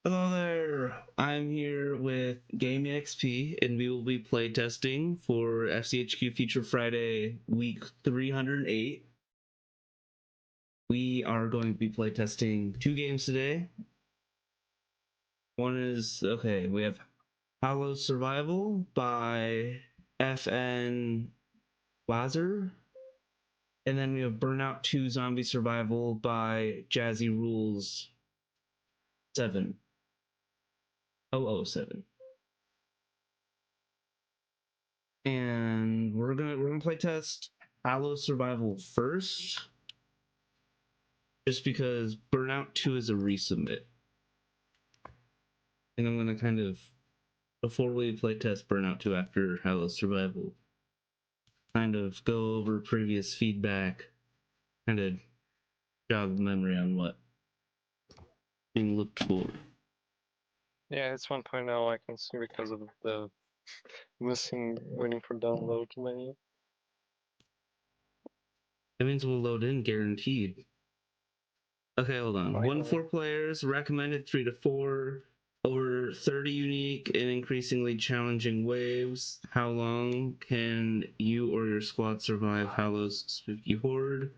Hello there, I'm here with Game XP and we will be playtesting for FCHQ Future Friday week 308. We are going to be playtesting two games today. One is, we have Hallows Survival by FN Lazar. And then we have Burnout 2 Zombie Survival by Jazzy Rules 7. 007. And we're gonna play test Hallows Survival first, just because Burnout 2 is a resubmit. And I'm gonna kind of, before we play test Burnout 2 after Hallows Survival, kind of go over previous feedback, kind of jog the memory on what being looked for. Yeah, it's 1.0 I can see because of the missing waiting for download menu. That means we'll load in guaranteed. Okay, hold on. 1 to 4 players, recommended 3 to 4. Over 30 unique and increasingly challenging waves. How long can you or your squad survive Hallows' spooky horde?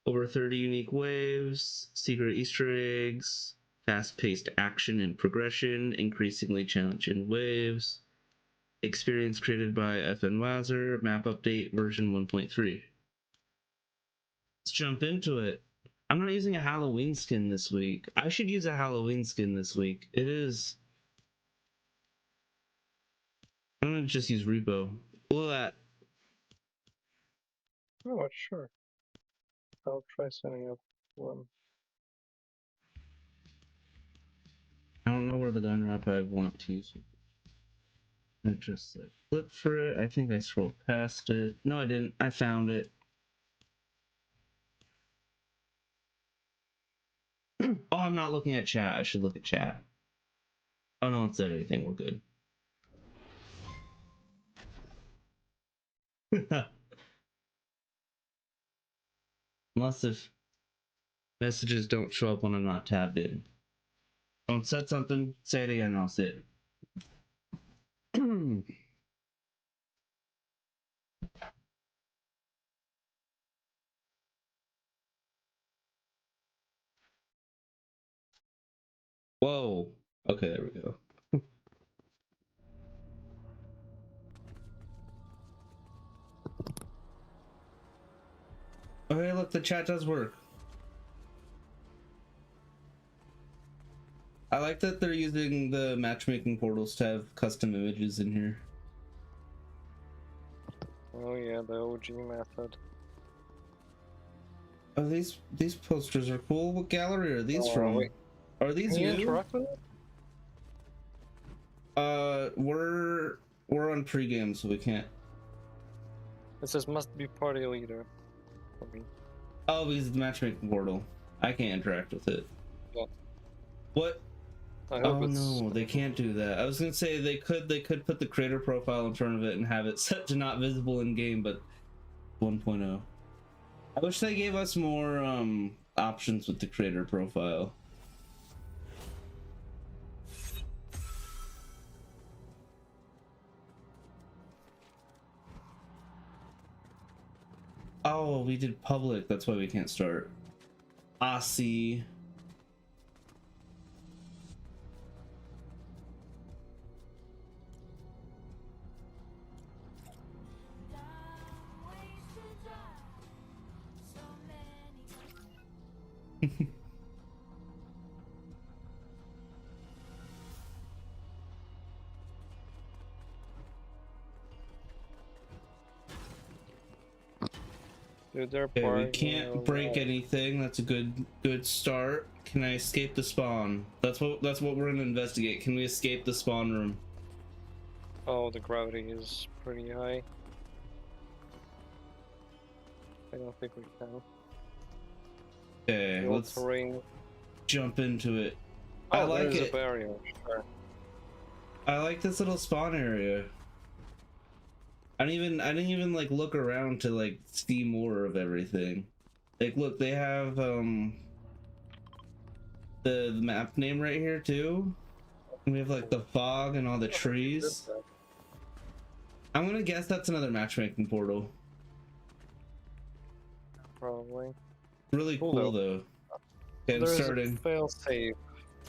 Over 30 unique waves, secret Easter eggs, fast-paced action and progression, increasingly challenging waves. Experience created by FN Lazar, map update version 1.3. Let's jump into it. I'm not using a Halloween skin this week. I should use a Halloween skin this week. It is... I'm gonna just use repo. Look at that. Oh, sure. I'll try setting up one. I don't know where the gun wrap I want to use. I just like flip for it. I think I scrolled past it. No, I didn't. I found it. Oh, I'm not looking at chat. I should look at chat. Oh, no one said anything. We're good. Unless if messages don't show up when I'm not tabbed in. Don't set something, say it again, and I'll sit. Whoa. Okay, there we go. Okay, look, the chat does work. I like that they're using the matchmaking portals to have custom images in here. Oh yeah, the OG method. Oh, these posters are cool. What gallery are these from? Wait. Are these Can you new? interact with it? We're on pregame, so we can't. It says must be party leader. For me. Oh, because it's the matchmaking portal. I can't interact with it. Yeah. What? Oh no, they can't do that. I was gonna say they could put the creator profile in front of it and have it set to not visible in game, but 1.0. I wish they gave us more options with the creator profile. Oh, we did public, that's why we can't start. I see. Dude, they're Okay, we can't break anything. That's a good start. Can I escape the spawn? That's what we're gonna investigate. Can we escape the spawn room? Oh, the gravity is pretty high. I don't think we can. Okay, let's jump into it. Oh, I like there's it. A barrier. Sure. I like this little spawn area. I didn't even like look around to like see more of everything. Like, look, they have the map name right here too. And we have like the fog and all the trees. I'm gonna guess that's another matchmaking portal. Probably. Really cool though. Okay, I'm starting. A fail safe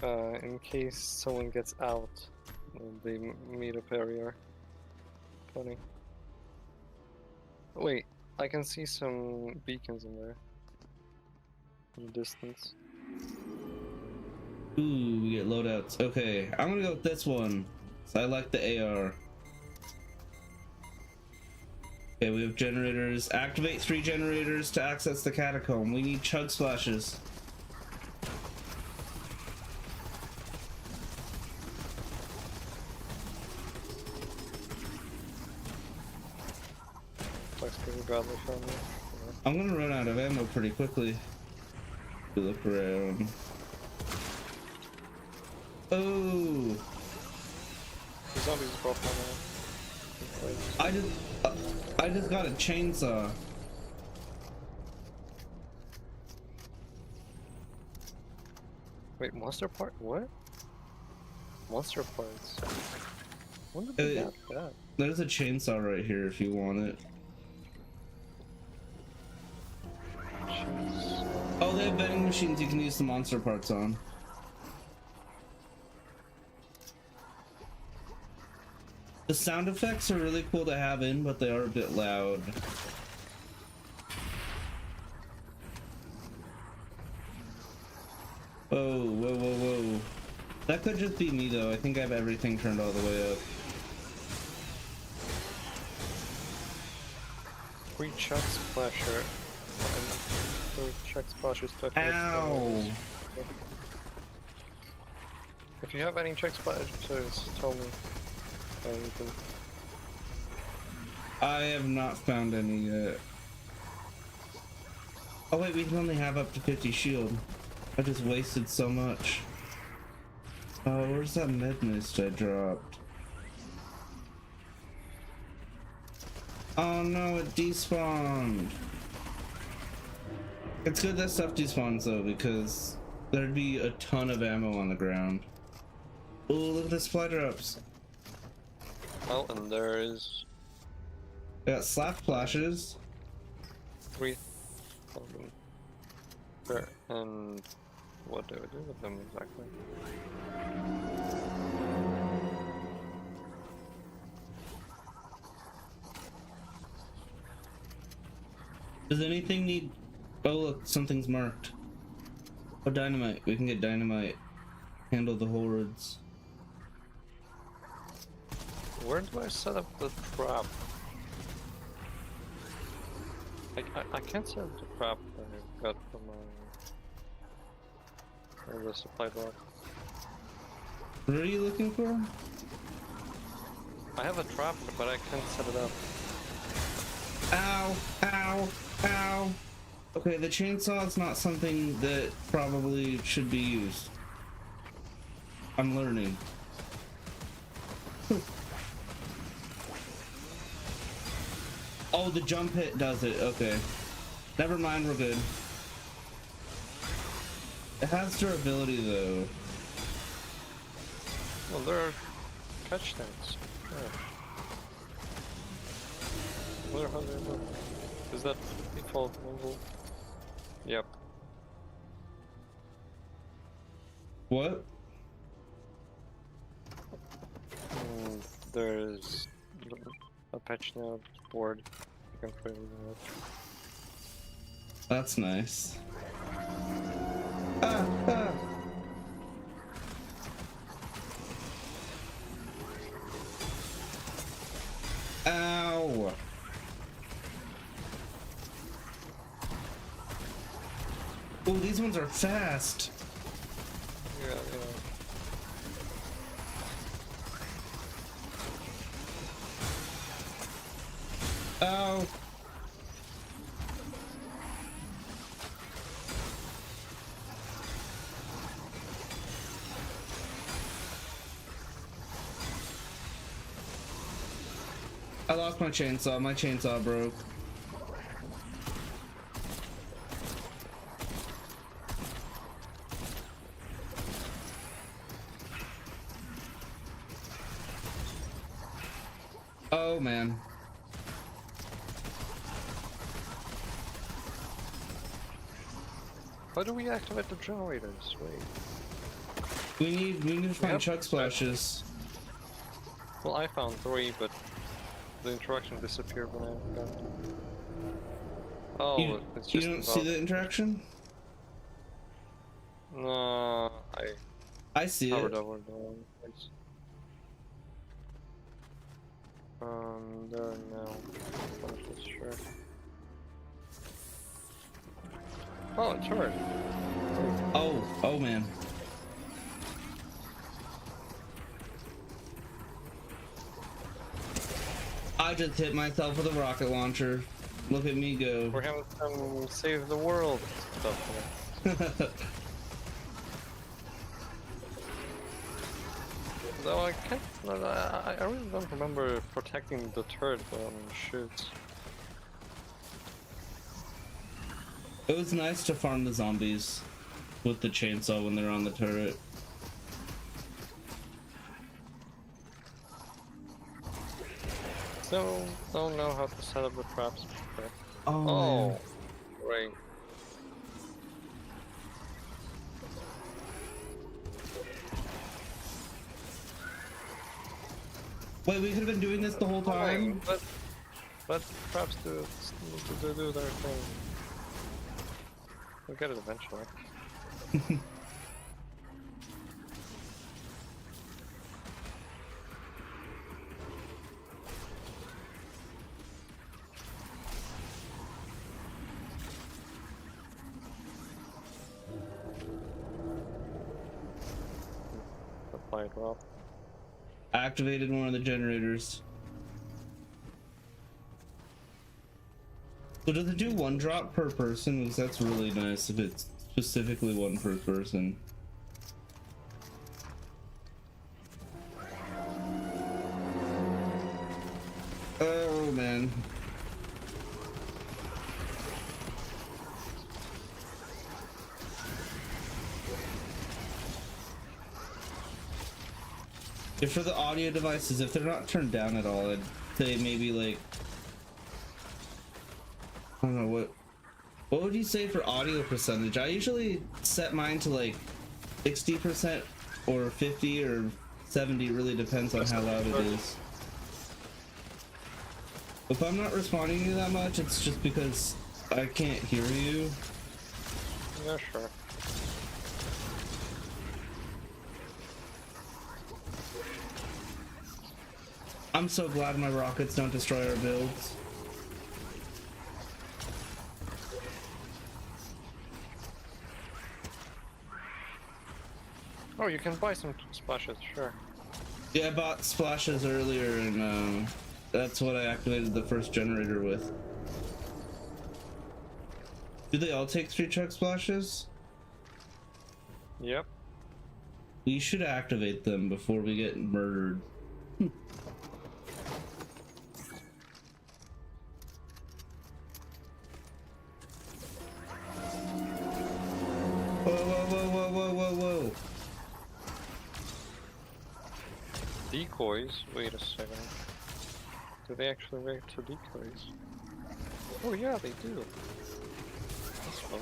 in case someone gets out. They meet a barrier. Funny. Wait, I can see some beacons in there. In the distance. Ooh, we get loadouts. Okay, I'm gonna go with this one. So I like the AR. Okay, we have generators. Activate 3 generators to access the catacomb. We need chug splashes. I'm gonna run out of ammo pretty quickly. Look around. Oh! The zombies broke on there. I just got a chainsaw. Wait, monster part? What? Monster parts. When did they get that? There's a chainsaw right here if you want it. Jeez. Oh, they have vending machines you can use the monster parts on. The sound effects are really cool to have in, but they are a bit loud. Whoa, whoa, whoa, whoa. That could just be me though. I think I have everything turned all the way up. Free chug splasher. Chug splashers to Ow! If you have any chug splashers, tell me. I have not found any yet. Oh wait, we can only have up to 50 shield. I just wasted so much. Oh, where's that med mist I dropped? Oh no, it despawned. It's good that stuff despawns though, because there'd be a ton of ammo on the ground. Oh, look at the supply drops. Oh, and there is... I got slap flashes. 3 of them. There, and what do I do with them exactly? Does anything need... Oh look, something's marked. Oh, dynamite. We can get dynamite. Handle the hordes. Where do I set up the trap? I can't set up the trap that I got from the supply drop. What are you looking for? I have a trap, but I can't set it up. Ow! Ow! Ow! Okay, the chainsaw is not something that probably should be used. I'm learning. Oh, the jump hit does it. Okay. Never mind, we're good. It has durability though. Well, there are catch tanks. Yeah. Where are they? Is that default mobile? Yep. What? There's a patch now board. You can create it. That's nice. Ah, ah. Ow! Oh, these ones are fast. Yeah. Oh. I lost my chainsaw. My chainsaw broke. Oh man. How do we activate the generators? Wait. We need to find chug splashes. Well, I found 3, but the interaction disappeared when I got it. Oh, it's just you don't see the interaction? No, I see covered it. over the wrong place. There now. Sure. Oh, it's hurt. Oh man. I just hit myself with a rocket launcher. Look at me go. We're having some save the world stuff. Though I can't, I really don't remember protecting the turret when it shoots. It was nice to farm the zombies with the chainsaw when they're on the turret. Still don't know how to set up the traps. Oh, Right. wait, we could have been doing this the whole time? But traps do their thing. We'll get it eventually. Apply drop. Activated one of the generators. So does it do 1 drop per person? Because that's really nice if it's specifically 1 per person. Oh man. If for the audio devices, if they're not turned down at all, I'd say maybe like, I don't know, what would you say for audio percentage? I usually set mine to like 60% or 50 or 70, it really depends on how loud it is. If I'm not responding to you that much, it's just because I can't hear you. Yeah, sure. I'm so glad my rockets don't destroy our builds. Oh, you can buy some splashes, sure. Yeah, I bought splashes earlier, and that's what I activated the first generator with. Do they all take 3 chug splashes? Yep. We should activate them before we get murdered. Whoa, whoa, whoa, whoa, whoa, whoa, whoa. Decoys? Wait a second. Do they actually react to decoys? Oh yeah, they do. That's fun.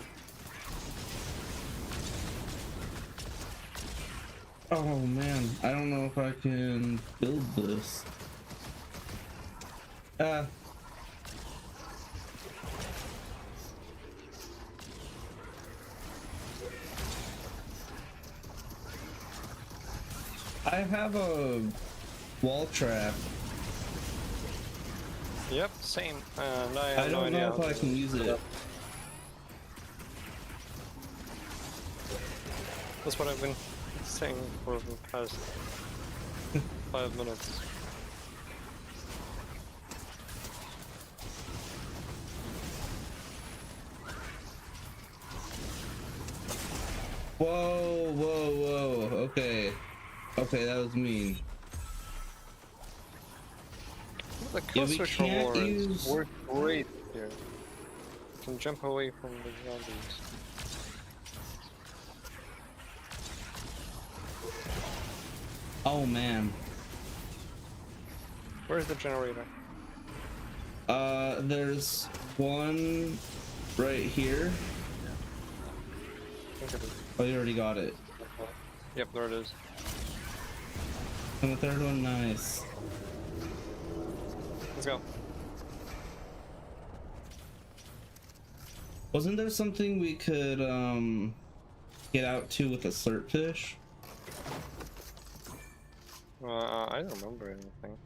Oh man, I don't know if I can build this. I have a wall trap. Yep, same. And I have I no don't idea know if I can use it. That's what I've been saying for the past 5 minutes. Whoa, whoa, whoa. Okay. Okay, that was mean. The Yeah, kill we switch can't rewards use... work great here. You can jump away from the zombies. Oh man. Where's the generator? There's one right here. Oh, you already got it. Yep, there it is. And the third one, nice. Let's go. Wasn't there something we could get out to with a slurp fish? I don't remember anything.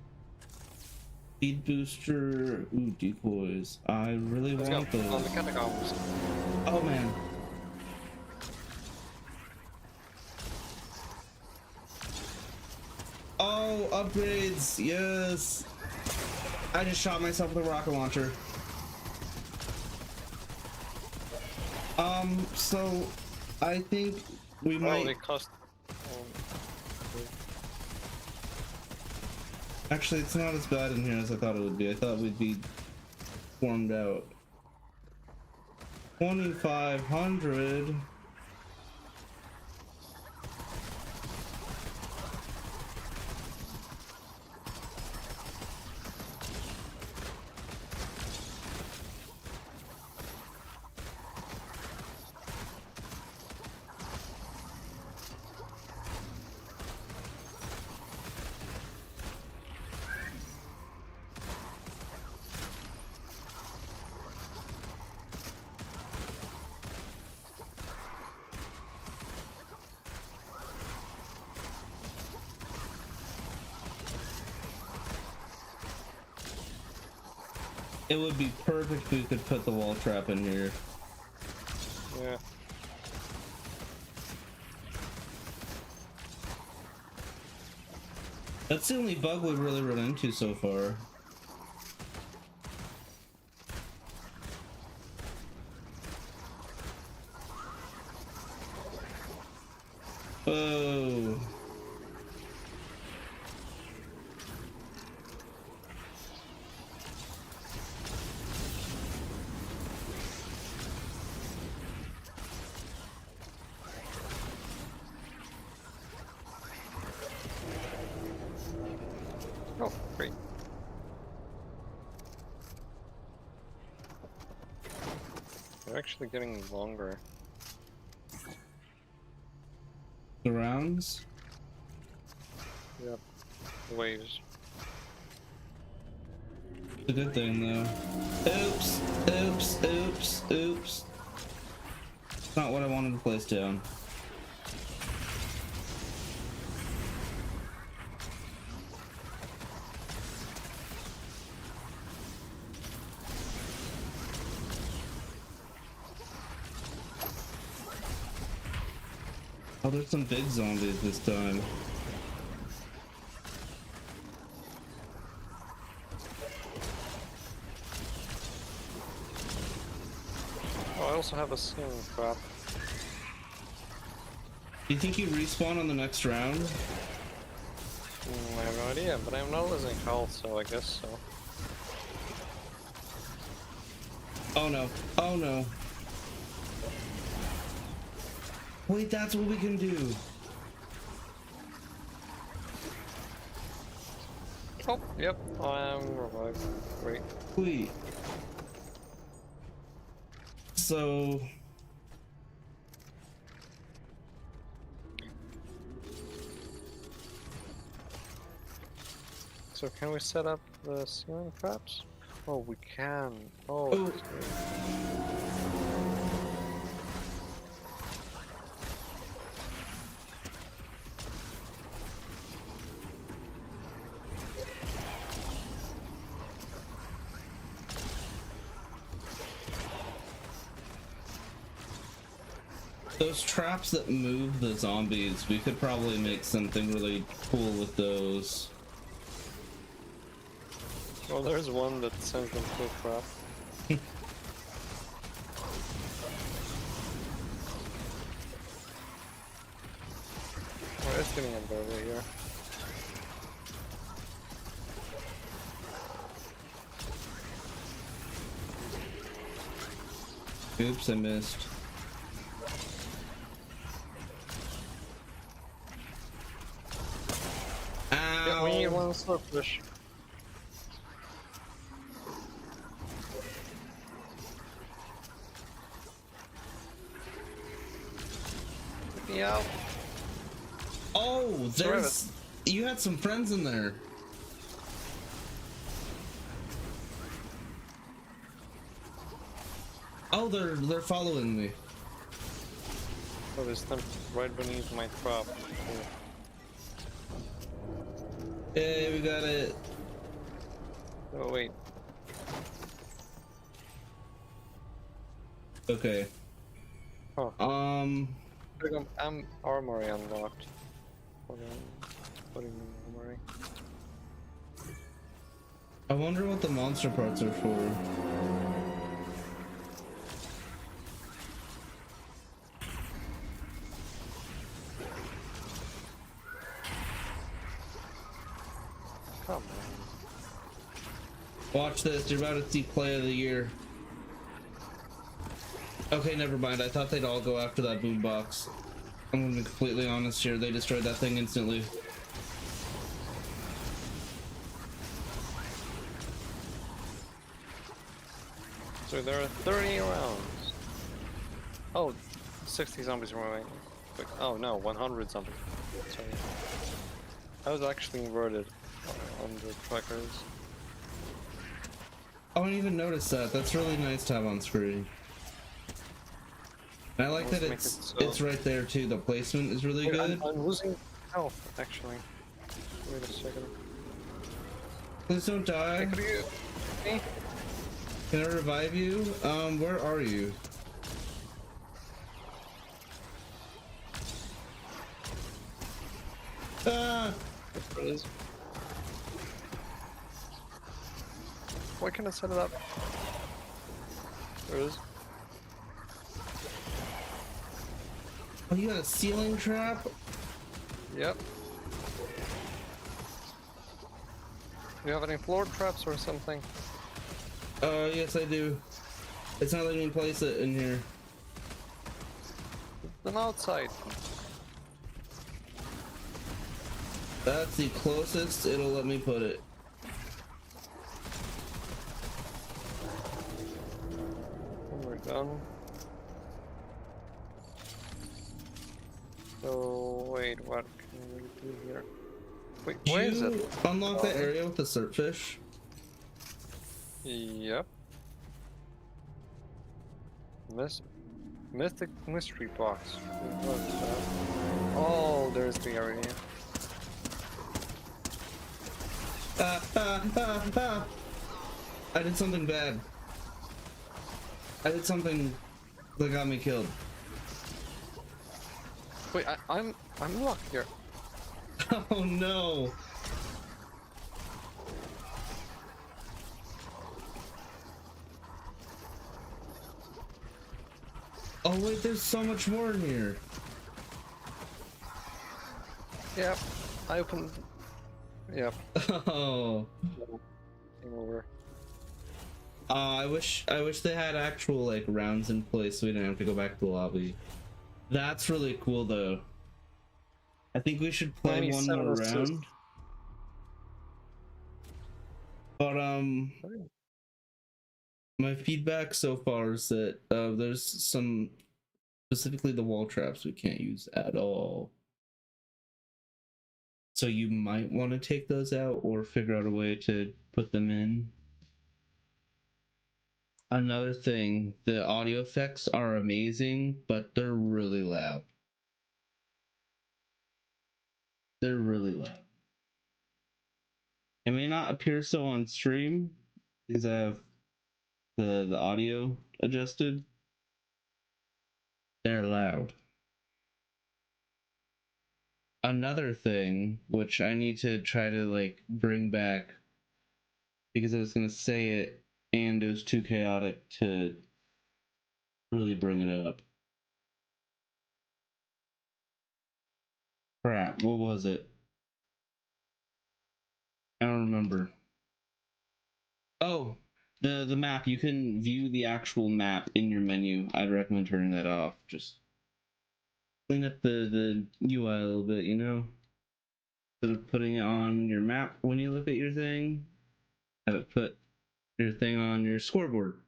Speed booster, ooh, decoys. I really Let's want go. those. On the catacombs. Oh man. Oh, upgrades, yes. I just shot myself with a rocket launcher. So I think we might. They cost. Actually, it's not as bad in here as I thought it would be. I thought we'd be formed out. 2,500. It would be perfect if we could put the wall trap in here. Yeah. That's the only bug we've really run into so far. Oh. Oh, great. They're actually getting longer. The rounds? Yep. Waves. It's a good thing though. Oops, oops, oops, oops. It's not what I wanted to place down. Oh, there's some big zombies this time. Oh, I also have a ceiling trap. Do you think you respawn on the next round? I have no idea, but I'm not losing health, so I guess so. Oh no, oh no. Wait, that's what we can do. Oh, yep, I'm revived. Great. Sweet. So So can we set up the ceiling traps? Oh, we can. Oh, Oh. that's great. those traps that move the zombies, we could probably make something really cool with those. Oh, there's one that sends them to a trap. Oh, it's getting up over here. Oops, I missed. Yeah, we need Ow! one swordfish. me out. Oh, there's... You had some friends in there. Oh, they're following me. Oh, there's them right beneath my trap. Hey, we got it. Oh, wait. Okay. Huh. I'm Armory unlocked. Hold on. Putting in armory. I wonder what the monster parts are for. Come on. Watch this, you're about to see play of the year. Okay, never mind. I thought they'd all go after that boombox. I'm gonna be completely honest here. They destroyed that thing instantly. So there are 30 rounds. Oh, 60 zombies remaining. Oh no, 100 zombies. Sorry. I was actually inverted on the trackers. I didn't even notice that. That's really nice to have on screen. And I like that it's right there too. The placement is really good. I'm losing health, actually. Wait a second. Please don't die. Hey, Can I revive you? Where are you? Ah! There it is. Why can't I set it up? There it is. Oh, you got a ceiling trap? Yep. Do you have any floor traps or something? Yes I do. It's not letting me place it in here. Them outside. That's the closest it'll let me put it. And we're done. So wait, what can we do here? Wait, where is it? Unlock that area with the surffish? Yep. Mystic mystery box. What is that? Oh, there's the area. I did something bad. I did something that got me killed. Wait, I'm locked here. Oh no! Oh wait, there's so much more in here. Yep, I opened. Yep. Oh. Game over. I wish they had actual like rounds in place so we didn't have to go back to the lobby. That's really cool though. I think we should play one more round. But my feedback so far is that there's some, specifically the wall traps, we can't use at all. So you might want to take those out or figure out a way to put them in. Another thing, the audio effects are amazing, but they're really loud. They're really loud. It may not appear so on stream because I have the audio adjusted. They're loud. Another thing which I need to try to like bring back, because I was gonna say it and it was too chaotic to really bring it up. Crap, what was it? I don't remember. Oh, the map. You can view the actual map in your menu. I'd recommend turning that off. Just clean up the UI a little bit, you know? Instead of putting it on your map when you look at your thing, have it put your thing on your scoreboard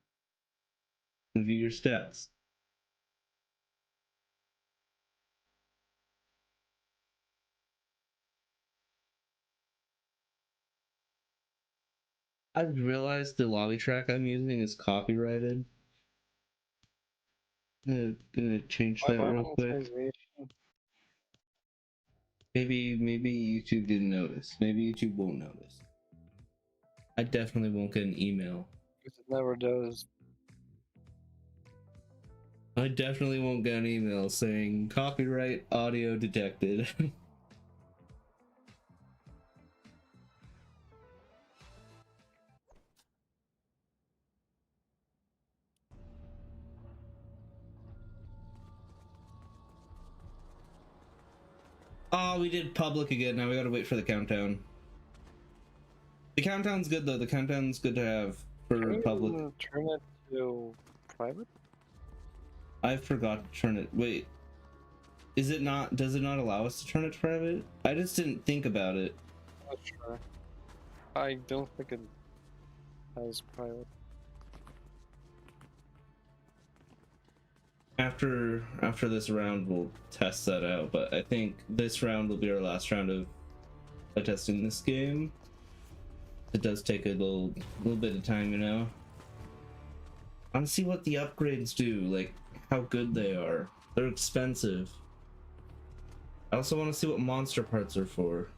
and view your stats. I've realized the lobby track I'm using is copyrighted. Gonna change that real quick. Maybe YouTube didn't notice. Maybe YouTube won't notice. I definitely won't get an email. It never does. I definitely won't get an email saying copyright audio detected. Oh, we did public again. Now we gotta wait for the countdown. The countdown's good though. The countdown's good to have for public. Turn it to private? I forgot to turn it. Wait. Is it not? Does it not allow us to turn it to private? I just didn't think about it. Not sure. I don't think it has private. After this round, we'll test that out. But I think this round will be our last round of testing this game. It does take a little bit of time, you know. I want to see what the upgrades do, like how good they are. They're expensive. I also want to see what monster parts are for.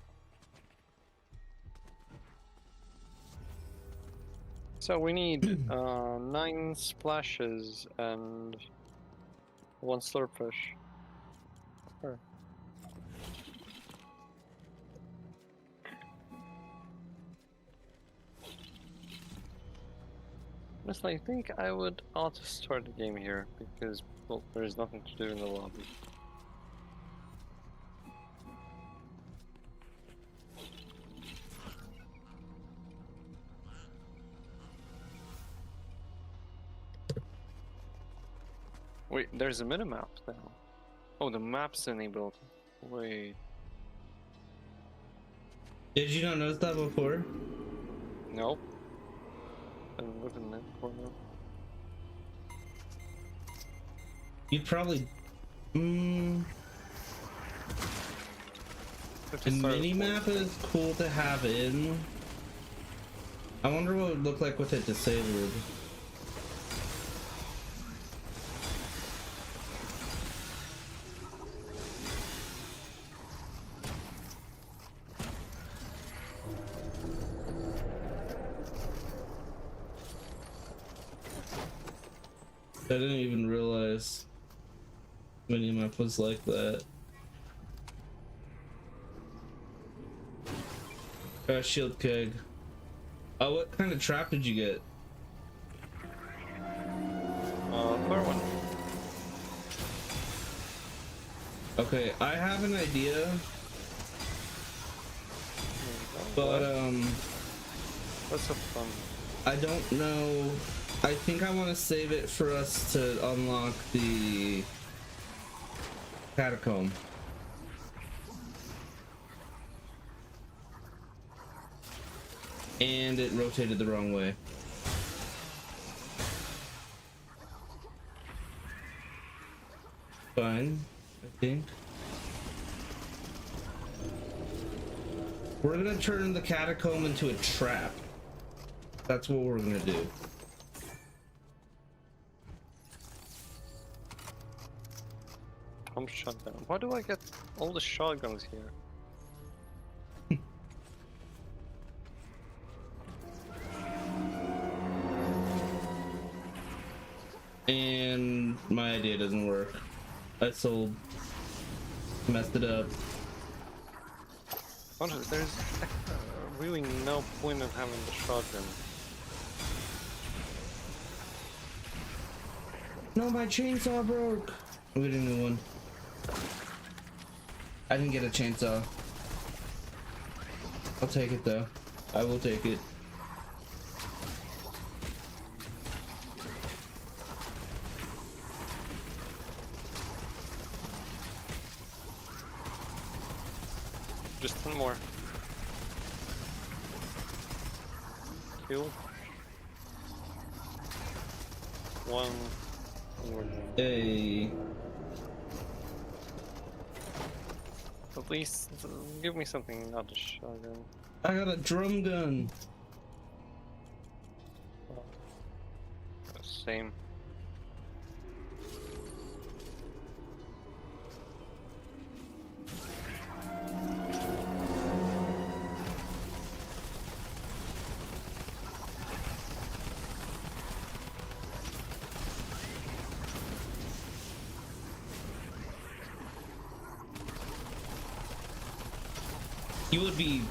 So we need 9 splashes and 1 slurpfish. Sure. Honestly, I think I would auto start the game here because, well, there is nothing to do in the lobby. Wait, there's a minimap now. Oh, the map's enabled. Wait. Did you not notice that before? Nope. I'm looking in that corner. You'd probably. The mini-map is cool to have in. I wonder what it would look like with it disabled. I didn't even realize minimap was like that. Shield keg. Oh, what kind of trap did you get? Clear one. Okay, I have an idea, but What's up, I don't know. I think I want to save it for us to unlock the catacomb. And it rotated the wrong way. Fine, I think. We're gonna turn the catacomb into a trap. That's what we're gonna do. Pump shotgun. Why do I get all the shotguns here? And my idea doesn't work. I messed it up. Honestly, there's really no point in having the shotgun. No, my chainsaw broke. We get a new one. I didn't get a chainsaw. I'll take it though. I will take it. Just one more. Kill. One. And we're done. Hey. At least give me something, not a shotgun. I got a drum gun. same. You would be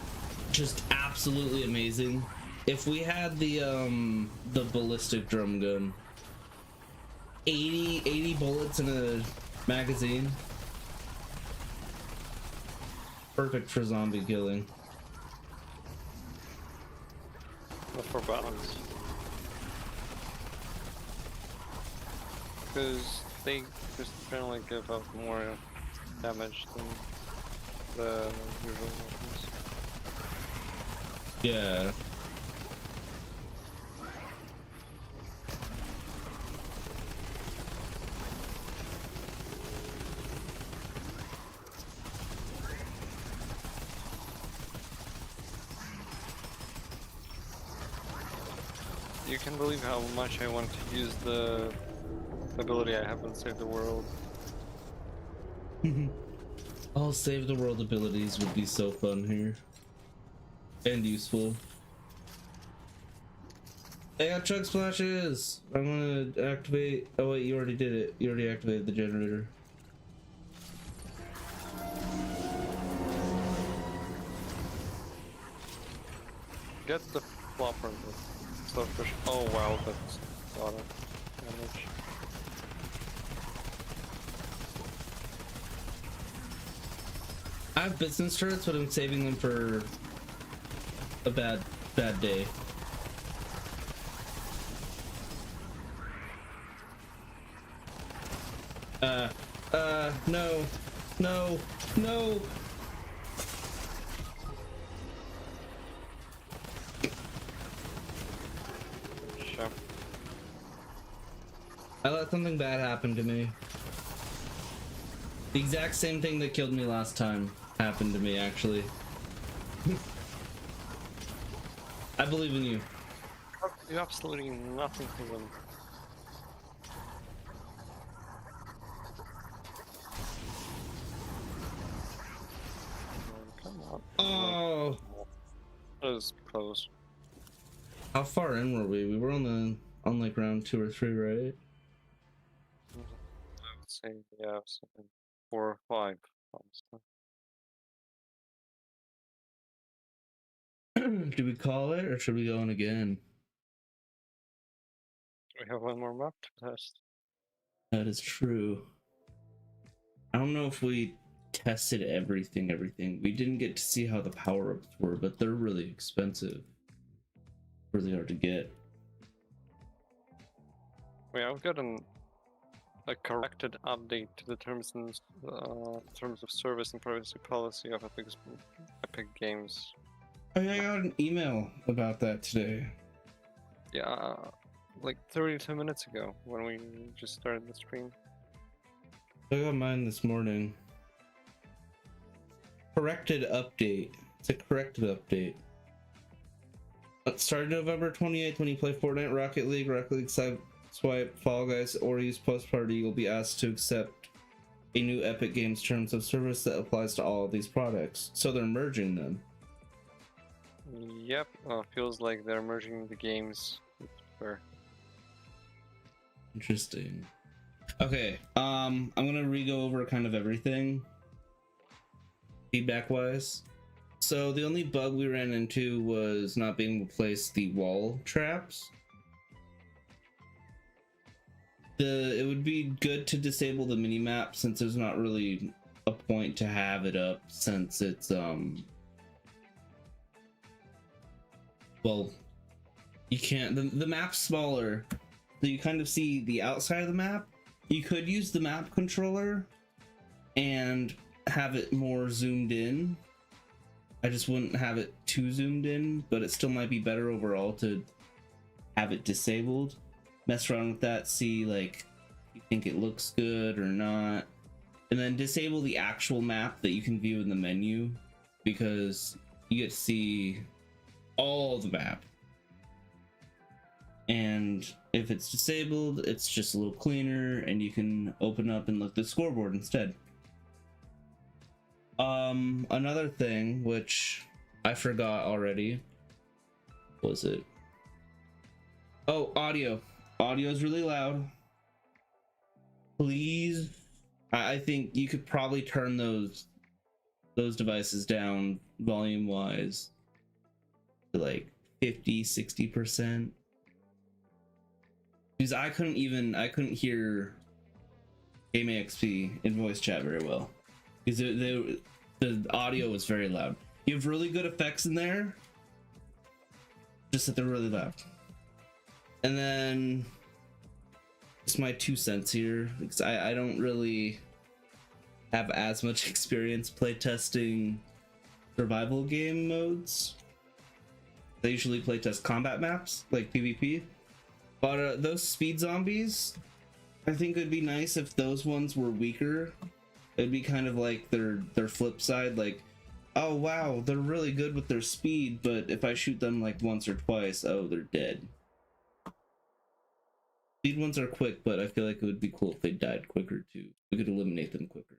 just absolutely amazing if we had the ballistic drum gun. 80 bullets in a magazine. Perfect for zombie killing. Not for balance. Because they just generally give up more damage than the usual weapons. Yeah. You can believe how much I want to use the ability I have in Save the World. All save the world abilities would be so fun here. And useful. I got chug splashes! I'm gonna activate. Oh, wait, you already did it. You already activated the generator. Get the flopper and the starfish. Oh wow, that's a lot of damage. I have business turrets, but I'm saving them for a bad day. No. Sure. I let something bad happen to me. The exact same thing that killed me last time happened to me, actually. I believe in you. You absolutely nothing to them. Come on. Oh! That was close. How far in were we? We were on like round 2 or 3, right? I would say, yeah, 4 or 5. Honestly. Do we call it, or should we go in again? We have one more map to test. That is true. I don't know if we tested everything. We didn't get to see how the power-ups were, but they're really expensive. Really hard to get. Wait, I've got a corrected update to the terms of service and privacy policy of Epic Games. Oh yeah, I got an email about that today. Yeah, like 32 minutes ago when we just started the stream. I got mine this morning. Corrected update. It's a corrected update. Starting November 28th, when you play Fortnite, Rocket League, Swipe, Fall Guys, or use Post Party, you'll be asked to accept a new Epic Games terms of service that applies to all of these products. So they're merging them. Yep, feels like they're merging the games. Interesting. Okay, I'm gonna re-go over kind of everything feedback wise. So the only bug we ran into was not being able to place the wall traps. It would be good to disable the mini map, since there's not really a point to have it up, since it's well, you can't, the map's smaller, so you kind of see the outside of the map. You could use the map controller and have it more zoomed in. I just wouldn't have it too zoomed in, but it still might be better overall to have it disabled. Mess around with that, see like if you think it looks good or not, and then disable the actual map that you can view in the menu, because you get to see all the map. And if it's disabled, it's just a little cleaner, and you can open up and look at the scoreboard instead. Another thing which I forgot already, was it? Oh, audio. Audio is really loud. Please, I think you could probably turn those devices down volume wise to like 50-60%, because I couldn't hear Game AXP in voice chat very well, because the audio was very loud. You have really good effects in there, just that they're really loud. And then just my 2 cents here, because I don't really have as much experience playtesting survival game modes. They usually playtest combat maps like PvP, but those speed zombies, I think it'd be nice if those ones were weaker. It'd be kind of like their flip side, like, oh wow, they're really good with their speed, but if I shoot them like once or twice, oh, they're dead. Speed ones are quick, but I feel like it would be cool if they died quicker too. We could eliminate them quicker.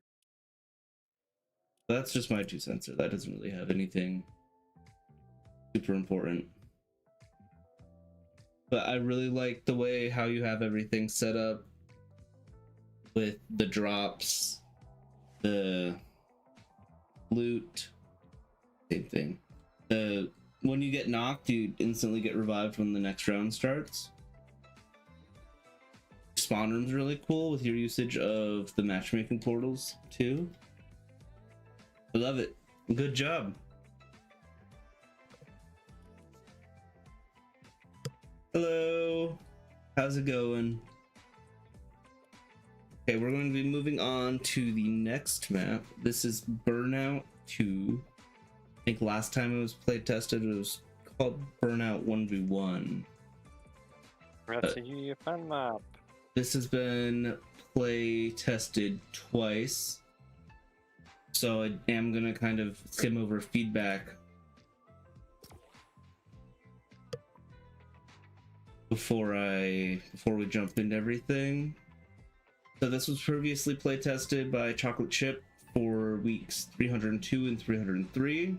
That's just my 2 cents. That doesn't really have anything super important. But I really like the way how you have everything set up with the drops, the loot, same thing. When you get knocked, you instantly get revived when the next round starts. Spawn room's really cool with your usage of the matchmaking portals too. I love it. Good job. Hello. How's it going? Okay, we're going to be moving on to the next map. This is Burnout 2. I think last time it was play tested, it was called Burnout 1v1. That's a fun map. This has been play tested twice, so I am gonna kind of skim over feedback before we jump into everything. So this was previously play tested by Chocolate Chip for weeks 302 and 303.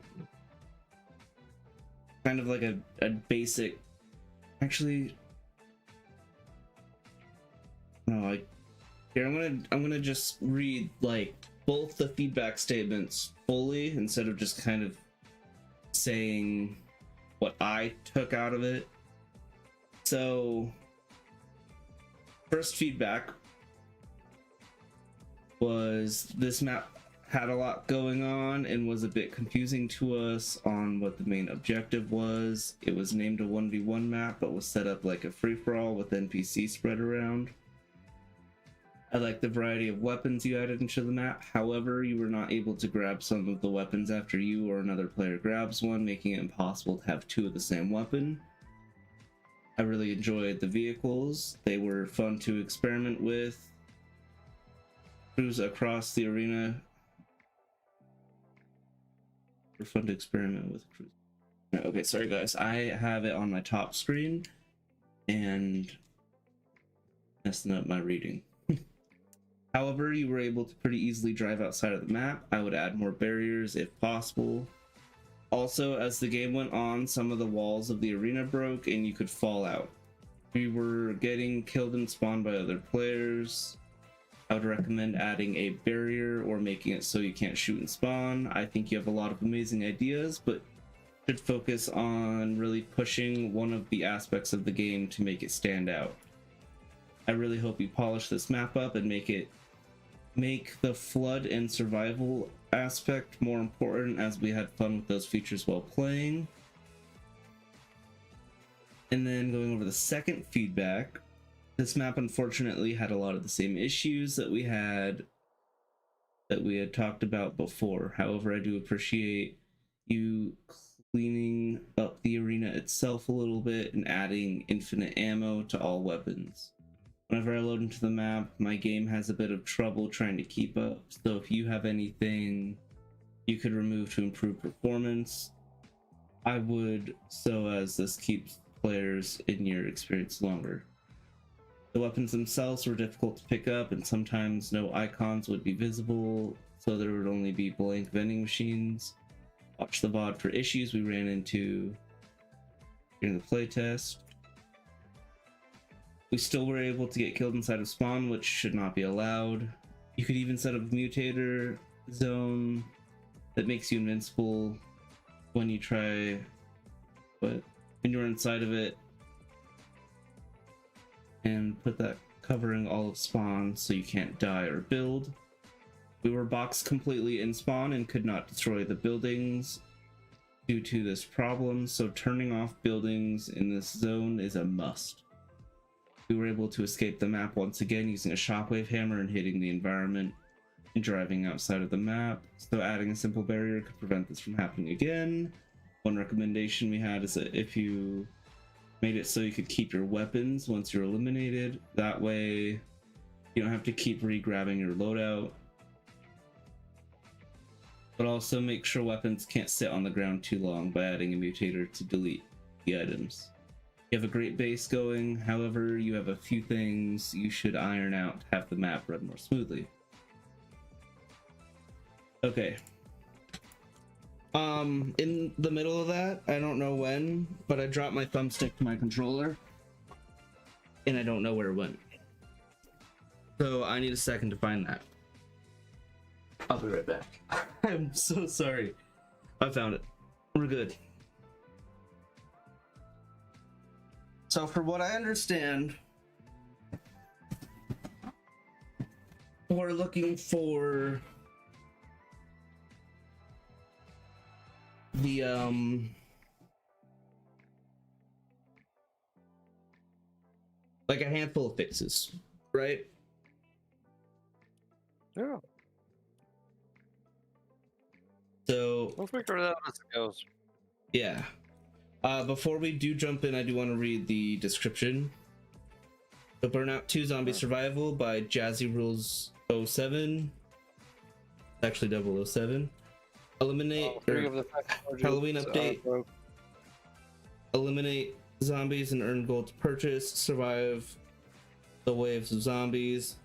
Kind of like a basic, actually. No, here I'm gonna just read like both the feedback statements fully instead of just kind of saying what I took out of it. So first feedback was this map had a lot going on and was a bit confusing to us on what the main objective was. It was named a 1v1 map but was set up like a free-for-all with NPCs spread around. I like the variety of weapons you added into the map. However, you were not able to grab some of the weapons after you or another player grabs one, making it impossible to have 2 of the same weapon. I really enjoyed the vehicles. They were fun to experiment with. Cruise across the arena. They're fun to experiment with. Okay, sorry guys. I have it on my top screen and messing up my reading. However, you were able to pretty easily drive outside of the map. I would add more barriers if possible. Also, as the game went on, some of the walls of the arena broke and you could fall out. We were getting killed and spawned by other players. I would recommend adding a barrier or making it so you can't shoot and spawn. I think you have a lot of amazing ideas, but should focus on really pushing one of the aspects of the game to make it stand out. I really hope you polish this map up and make the flood and survival aspect more important, as we had fun with those features while playing. And then going over the second feedback, this map unfortunately had a lot of the same issues that we had talked about before. However, I do appreciate you cleaning up the arena itself a little bit and adding infinite ammo to all weapons. Whenever I load into the map, my game has a bit of trouble trying to keep up, so if you have anything you could remove to improve performance, I would, so as this keeps players in your experience longer. The weapons themselves were difficult to pick up, and sometimes no icons would be visible, so there would only be blank vending machines. Watch the VOD for issues we ran into during the playtest. We still were able to get killed inside of spawn, which should not be allowed. You could even set up a mutator zone that makes you invincible when you try, but when you're inside of it, and put that covering all of spawn so you can't die or build. We were boxed completely in spawn and could not destroy the buildings due to this problem, so turning off buildings in this zone is a must. We were able to escape the map once again using a shockwave hammer and hitting the environment and driving outside of the map, so adding a simple barrier could prevent this from happening again. One recommendation we had is that if you made it so you could keep your weapons once you're eliminated, that way you don't have to keep re-grabbing your loadout. But also make sure weapons can't sit on the ground too long by adding a mutator to delete the items. You have a great base going, however, you have a few things you should iron out to have the map run more smoothly. Okay. In the middle of that, I don't know when, but I dropped my thumbstick to my controller, and I don't know where it went. So I need a second to find that. I'll be right back. I'm so sorry. I found it. We're good. So for what I understand, we're looking for the like a handful of fixes, right? Yeah. So We'll figure it out as it goes. yeah. Before we do jump in, I do want to read the description. The Burnout 2 Zombie Survival by Jazzy Rules 07. Actually 007. Eliminate Halloween update. Eliminate zombies and earn gold to purchase. Survive the waves of zombies.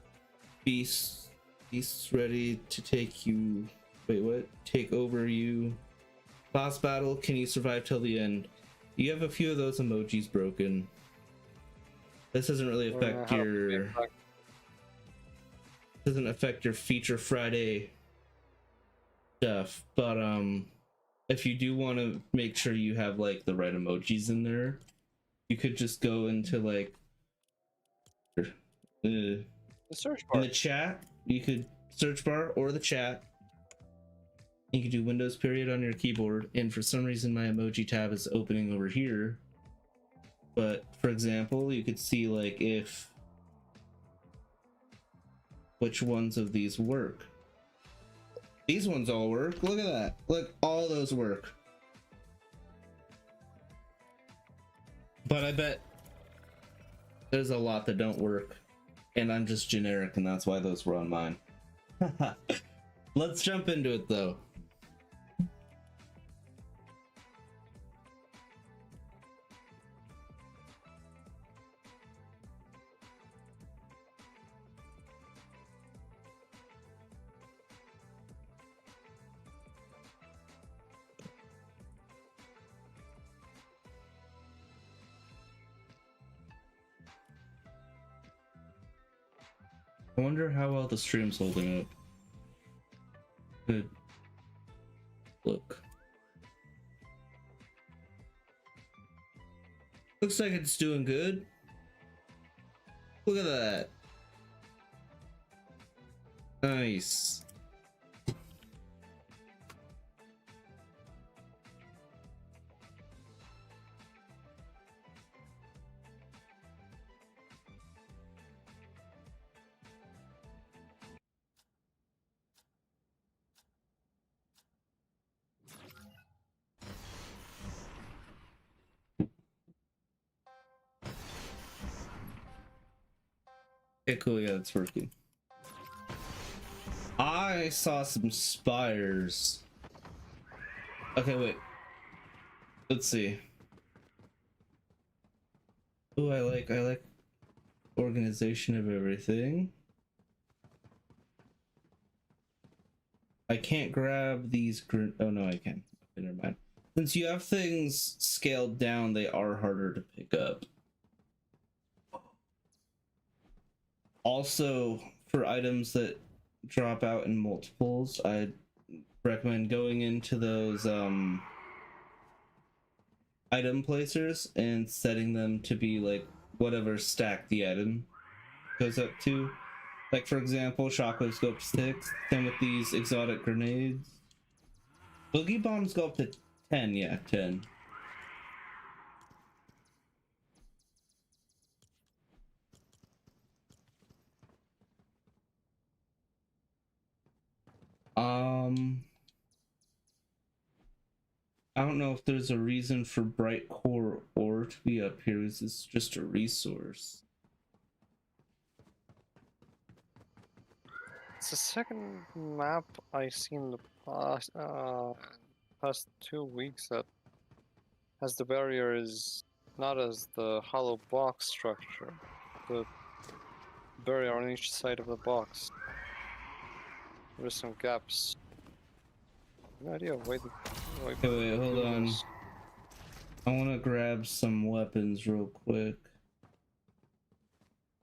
Beasts ready to take you. Wait, what? Take over you. Boss battle. Can you survive till the end? You have a few of those emojis broken. This doesn't really affect your. Doesn't affect your Feature Friday stuff, but if you do want to make sure you have like the right emojis in there, you could just go into like The search bar. in the chat. You could search bar or the chat. You could do Windows period on your keyboard, and for some reason my emoji tab is opening over here. But for example, you could see like which ones of these work. These ones all work. Look at that. Look, all those work. But I bet there's a lot that don't work, and I'm just generic, and that's why those were on mine. Let's jump into it though. I wonder how well the stream's holding up. Good. Look. Looks like it's doing good. Look at that. Nice. Okay, cool, yeah, it's working. I saw some spires. Okay, wait. Let's see. Oh, I like organization of everything. I can't grab these. Oh no, I can. Okay, never mind. Since you have things scaled down, they are harder to pick up. Also, for items that drop out in multiples, I'd recommend going into those item placers and setting them to be like whatever stack the item goes up to. Like, for example, shockwaves go up to 6. Same with these exotic grenades. Boogie bombs go up to 10, yeah, 10. I don't know if there's a reason for bright core ore to be up here. Is this just a resource? It's the second map I see in the past 2 weeks that has the barrier is not as the hollow box structure, the barrier on each side of the box. There's some gaps. No idea why Okay, wait, hold on. this. I want to grab some weapons real quick.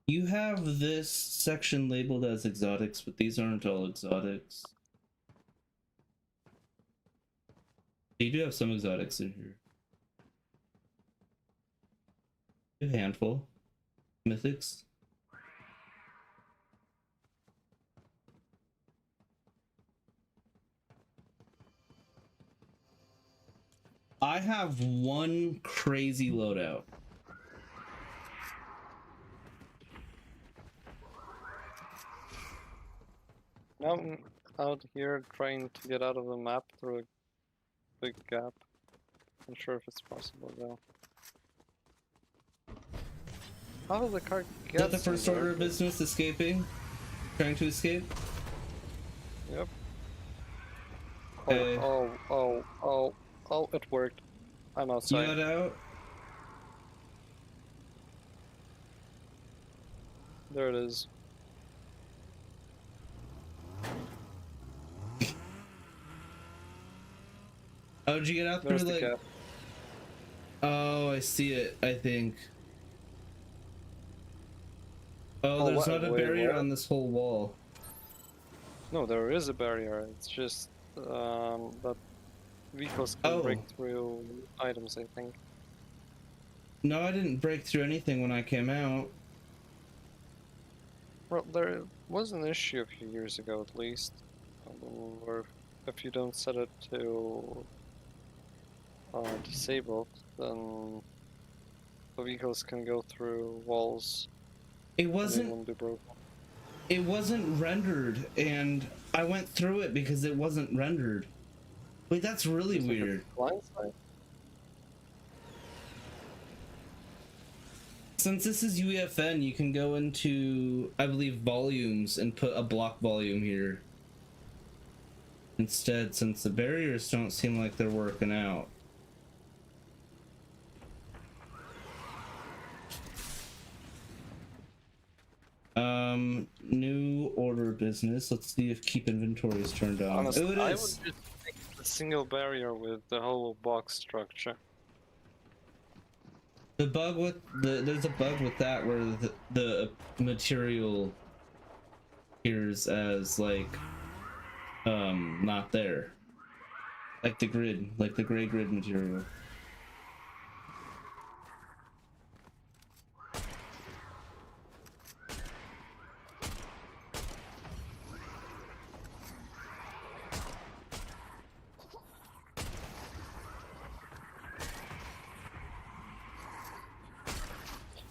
You have this section labeled as exotics, but these aren't all exotics. You do have some exotics in here. A handful. Mythics. I have one crazy loadout. Now I'm out here trying to get out of the map through a big gap. Not sure if it's possible though. How did the car Is get that the first order of business escaping? Trying to escape? Yep. Okay. Oh, it worked. I'm outside. You got out? There it is. Oh, did you get out through There's the like... gap. Oh, I see it, I think. Oh, there's not a barrier on this whole wall. No, there is a barrier. It's just that vehicles can break through items, I think. No, I didn't break through anything when I came out. Well, there was an issue a few years ago, at least, where if you don't set it to disabled, then the vehicles can go through walls. It wasn't. They won't be broken. It wasn't rendered, and I went through it because it wasn't rendered. Wait, that's really weird. Blindside. Since this is UEFN, you can go into, I believe, volumes and put a block volume here. Instead, since the barriers don't seem like they're working out. New order business. Let's see if keep inventory is turned on. Honestly, Oh, it I is. would just make a single barrier with the hollow box structure. The bug with there's a bug with that where the material appears as like not there, like the grid, like the gray grid material.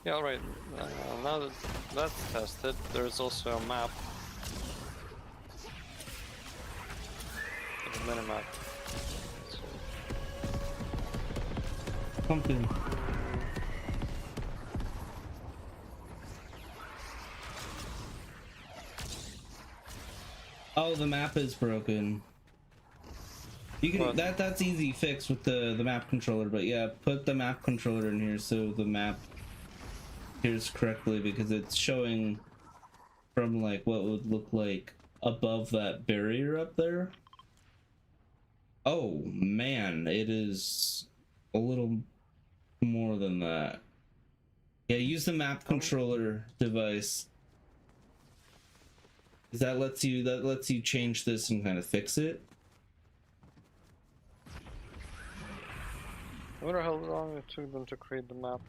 Yeah, alright. Now that that's tested, there's also a map. A minimap. Something. Oh, the map is broken. You can that's easy fix with the map controller, but yeah, put the map controller in here so the map here's correctly because it's showing from like what would look like above that barrier up there. Oh man, it is a little more than that. Yeah, use the map controller device. That lets you change this and kind of fix it. I wonder how long it took them to create the map.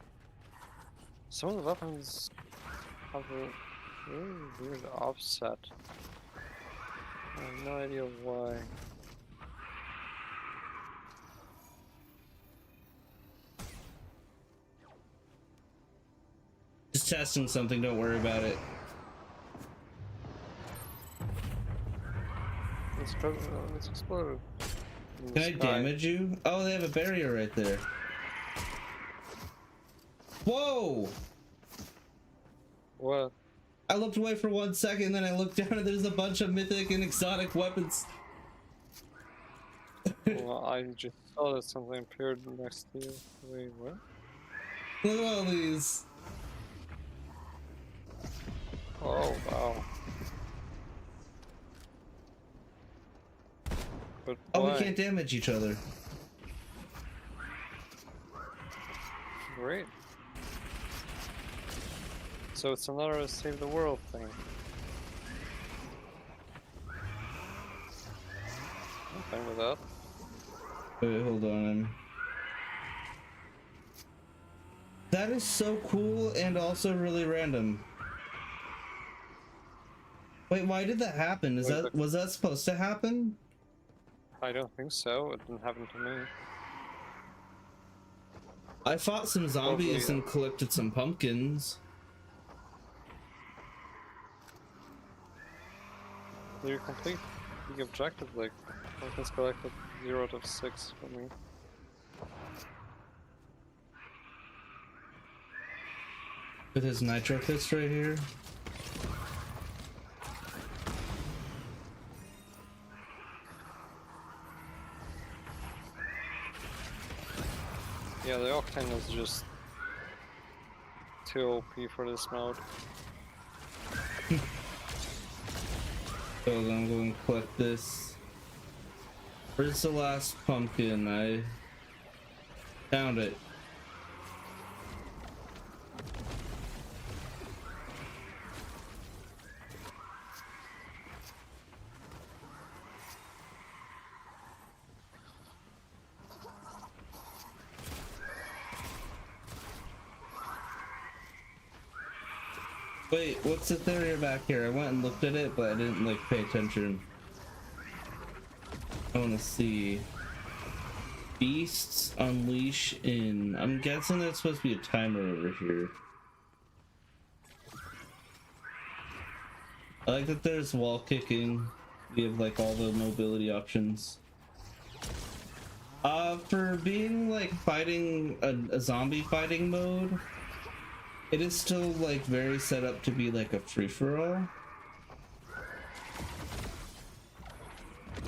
Some of the weapons have a really weird offset. I have no idea why. Just testing something, don't worry about it. It's exploded. Can I damage you? Oh, they have a barrier right there. Whoa! What? I looked away for 1 second, then I looked down and there's a bunch of mythic and exotic weapons. Well, I just saw that something appeared next to you. Wait, what? Look at all these. Oh, wow. But Oh, why? we can't damage each other. Great. So it's another save the world thing. I'm fine with that. Wait, hold on. That is so cool and also really random. Wait, why did that happen? Was that supposed to happen? I don't think so. It didn't happen to me. I fought some zombies and collected some pumpkins. You complete the objective, like, pumpkins collected 0 out of 6 for me. With his nitro fist right here. Yeah, the Octane is just too OP for this mode. So I'm going to collect this. Where's the last pumpkin? I found it. Wait, what's the theory back here? I went and looked at it, but I didn't like pay attention. I want to see. Beasts unleash in. I'm guessing that's supposed to be a timer over here. I like that there's wall kicking. We have like all the mobility options. For being like fighting a zombie fighting mode, it is still like very set up to be like a free-for-all.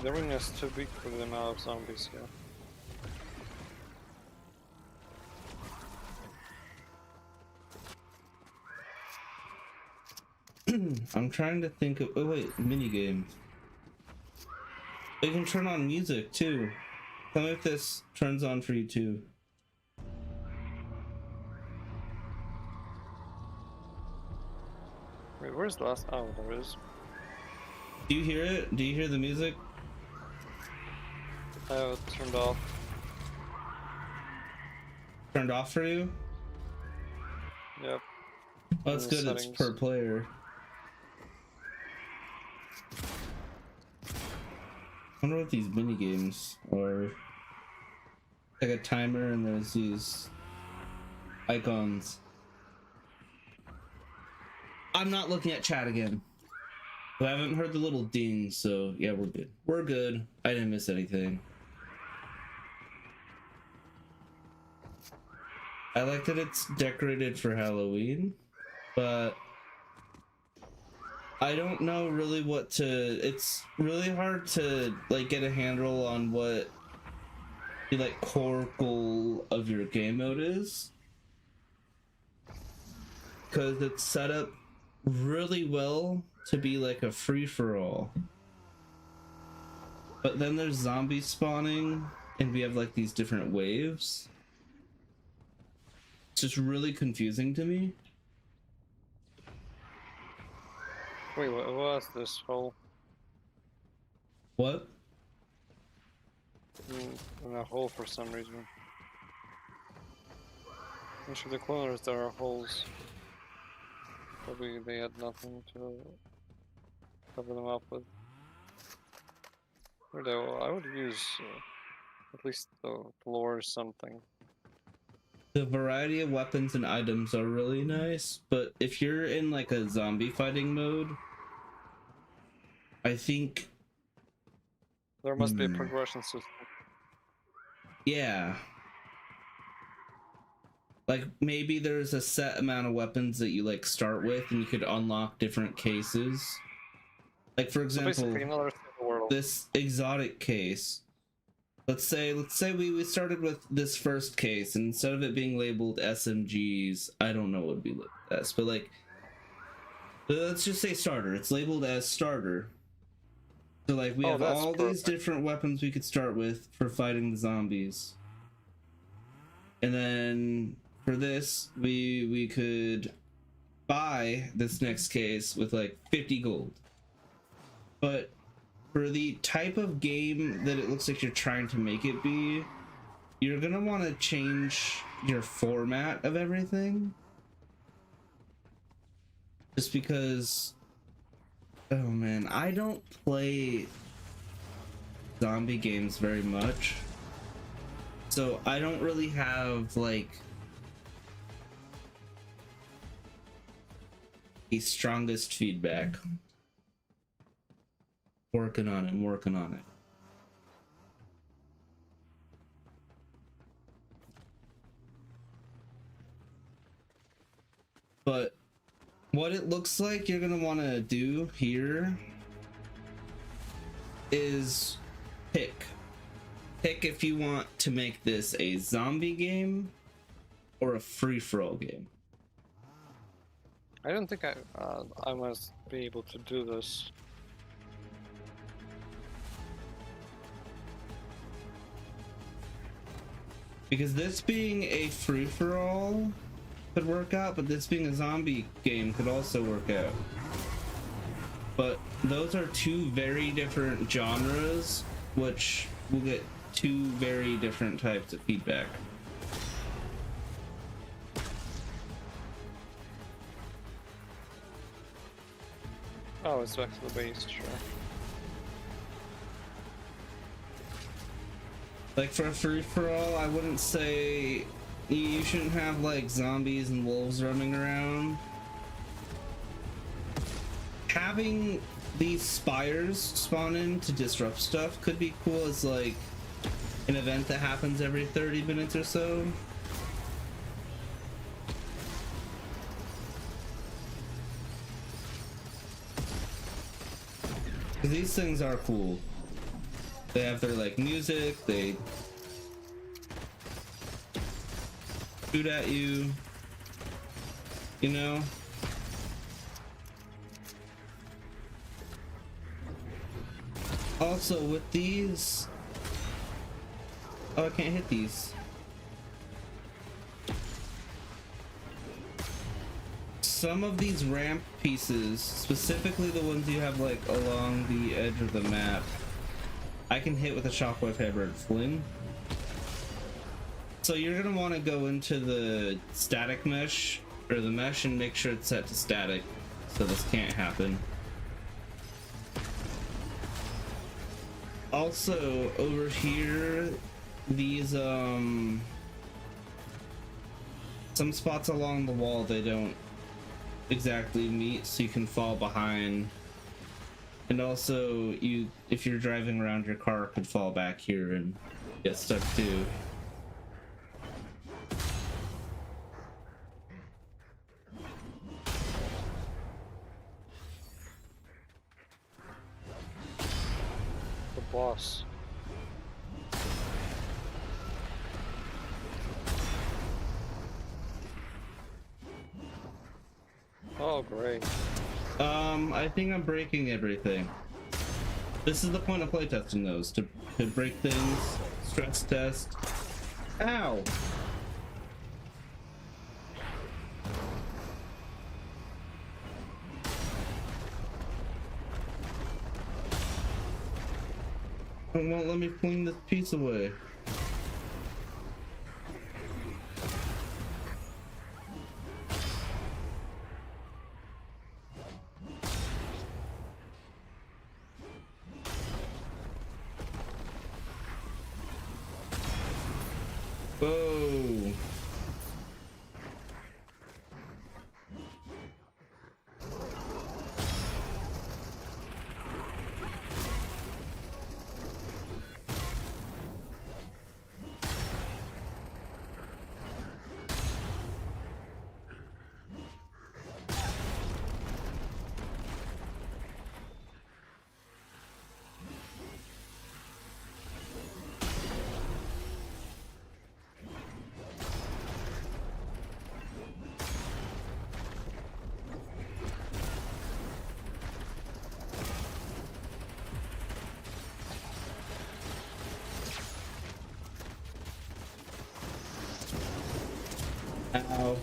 The ring is too big for the amount of zombies here. I'm trying to think of. Oh wait, minigame. You can turn on music too. Tell me if this turns on for you too. Wait, where's the last? Oh, there it is. Do you hear it? Do you hear the music? I have it turned off. Turned off for you? Yep. Well, that's good. It's per player. I wonder what these mini games are. Like a timer, and there's these icons. I'm not looking at chat again. But I haven't heard the little ding, so yeah, we're good. We're good. I didn't miss anything. I like that it's decorated for Halloween, but I don't know really what to. It's really hard to like get a handle on what the like core goal of your game mode is. because it's set up really well to be like a free-for-all. But then there's zombies spawning, and we have like these different waves. It's just really confusing to me. Wait, what was this hole? What? In a hole for some reason. Each of the corners there are holes. Probably they had nothing to cover them up with. Although I would use at least the floor or something. The variety of weapons and items are really nice, but if you're in like a zombie fighting mode, I think There must be a progression system. Yeah. Like maybe there's a set amount of weapons that you like start with and you could unlock different cases. Like for example, so this exotic case. Let's say we started with this first case, and instead of it being labeled SMGs, I don't know what would be labeled as, but like let's just say starter. It's labeled as starter. So like we have all these different weapons we could start with for fighting the zombies. And then for this, we could buy this next case with like 50 gold. But for the type of game that it looks like you're trying to make it be, you're gonna want to change your format of everything. Just because, oh man, I don't play zombie games very much. So I don't really have like the strongest feedback. Working on it. But what it looks like you're gonna want to do here is pick if you want to make this a zombie game or a free-for-all game. I don't think I must be able to do this. Because this being a free-for-all could work out, but this being a zombie game could also work out. But those are two very different genres, which will get two very different types of feedback. Oh, it's back to the base, sure. Like for a free-for-all, I wouldn't say you shouldn't have like zombies and wolves running around. Having these spires spawn in to disrupt stuff could be cool as like an event that happens every 30 minutes or so. These things are cool. They have their like music, they shoot at you, you know? Also with these, oh, I can't hit these. Some of these ramp pieces, specifically the ones you have like along the edge of the map, I can hit with a shockwave hybrid fling. So you're gonna want to go into the static mesh or the mesh and make sure it's set to static so this can't happen. Also over here, these some spots along the wall they don't exactly meet, so you can fall behind. And also, if you're driving around, your car could fall back here and get stuck too. The boss. Oh, great. I think I'm breaking everything. This is the point of playtesting those, to break things, stress test. Ow! It won't let me fling this piece away. Whoa. Ow.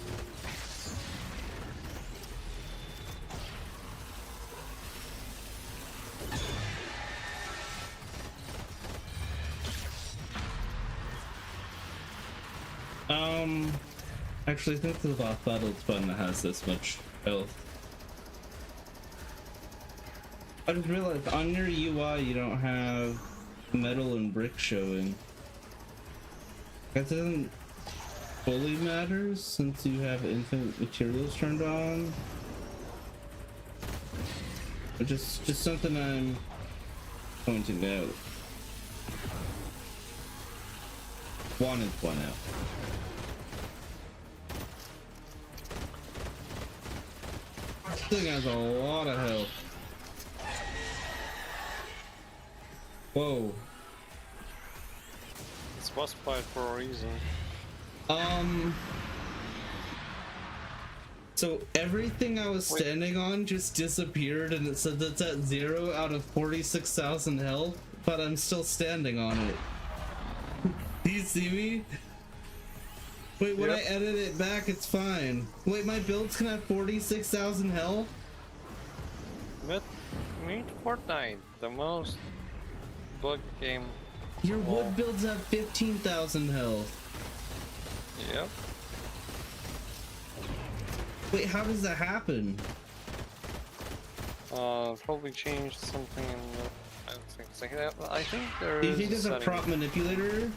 Actually, I think the boss battle's one that has this much health. I just realized on your UI you don't have metal and brick showing. That doesn't fully matter since you have infinite materials turned on. But just something I'm pointing out. Wanted to point out. This thing has a lot of health. Whoa. It's boss fight for a reason. So everything I was standing on just disappeared and it said that's at 0 out of 46,000 health, but I'm still standing on it. Do you see me? Wait, when I edit it back, it's fine. Wait, my builds can have 46,000 health? But meet Fortnite, the most bug game. Your wood builds have 15,000 health. Yep. Wait, how does that happen? Probably changed something in the... I don't think so. I think there Do you is think there's a setting. prop manipulator?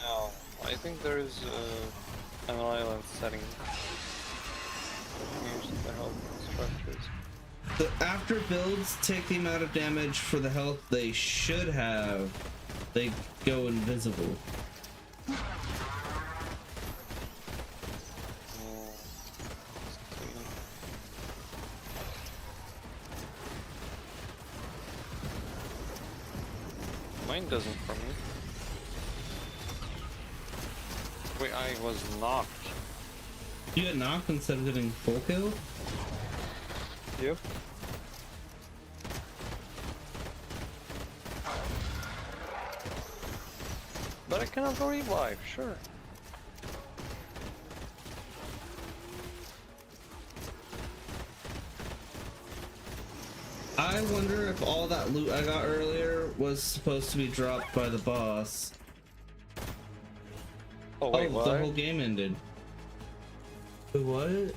No, I think there is an island setting. Change the health structures. So after builds take the amount of damage for the health they should have, they go invisible. Mine doesn't for me. Wait, I was knocked. You get knocked instead of getting full kill? Yep. But I cannot revive, sure. I wonder if all that loot I got earlier was supposed to be dropped by the boss. Oh wait, what? The whole game ended. Wait, what?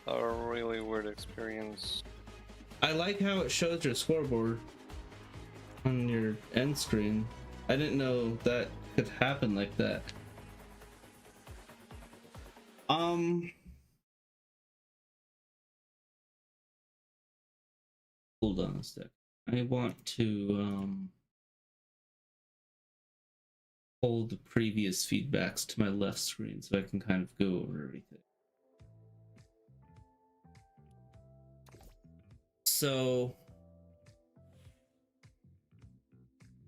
A really weird experience. I like how it shows your scoreboard on your end screen. I didn't know that could happen like that. Hold on a sec. I want to hold the previous feedbacks to my left screen so I can kind of go over everything. So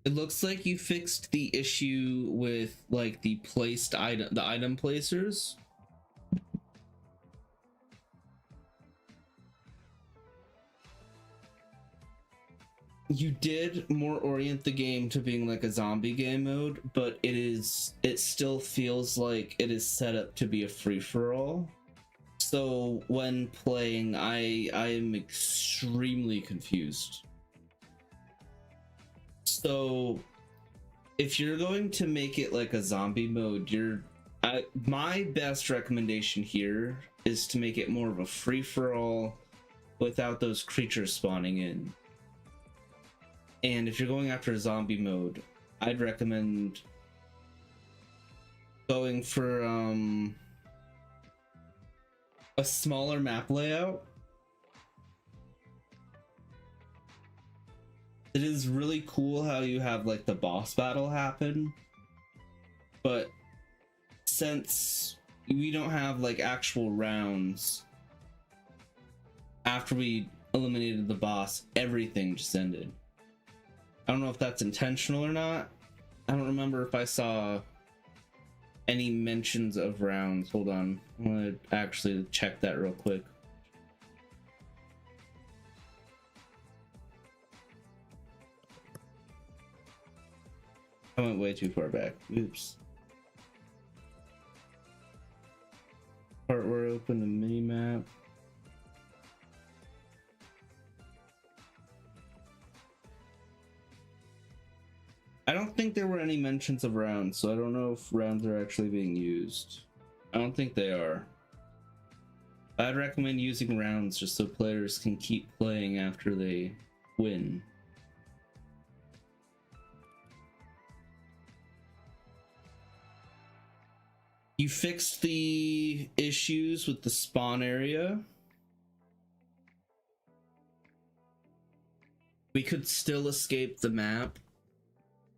It looks like you fixed the issue with like the item placers. You did more orient the game to being like a zombie game mode, but it still feels like it is set up to be a free-for-all. So when playing, I am extremely confused. So if you're going to make it like a zombie mode, my best recommendation here is to make it more of a free-for-all without those creatures spawning in. And if you're going after a zombie mode, I'd recommend going for a smaller map layout. It is really cool how you have like the boss battle happen, but since we don't have like actual rounds after we eliminated the boss, everything just ended. I don't know if that's intentional or not. I don't remember if I saw any mentions of rounds. Hold on, I'm gonna actually check that real quick. I went way too far back. Oops. Part where I open the mini map. I don't think there were any mentions of rounds, so I don't know if rounds are actually being used. I don't think they are. I'd recommend using rounds just so players can keep playing after they win. You fixed the issues with the spawn area. We could still escape the map.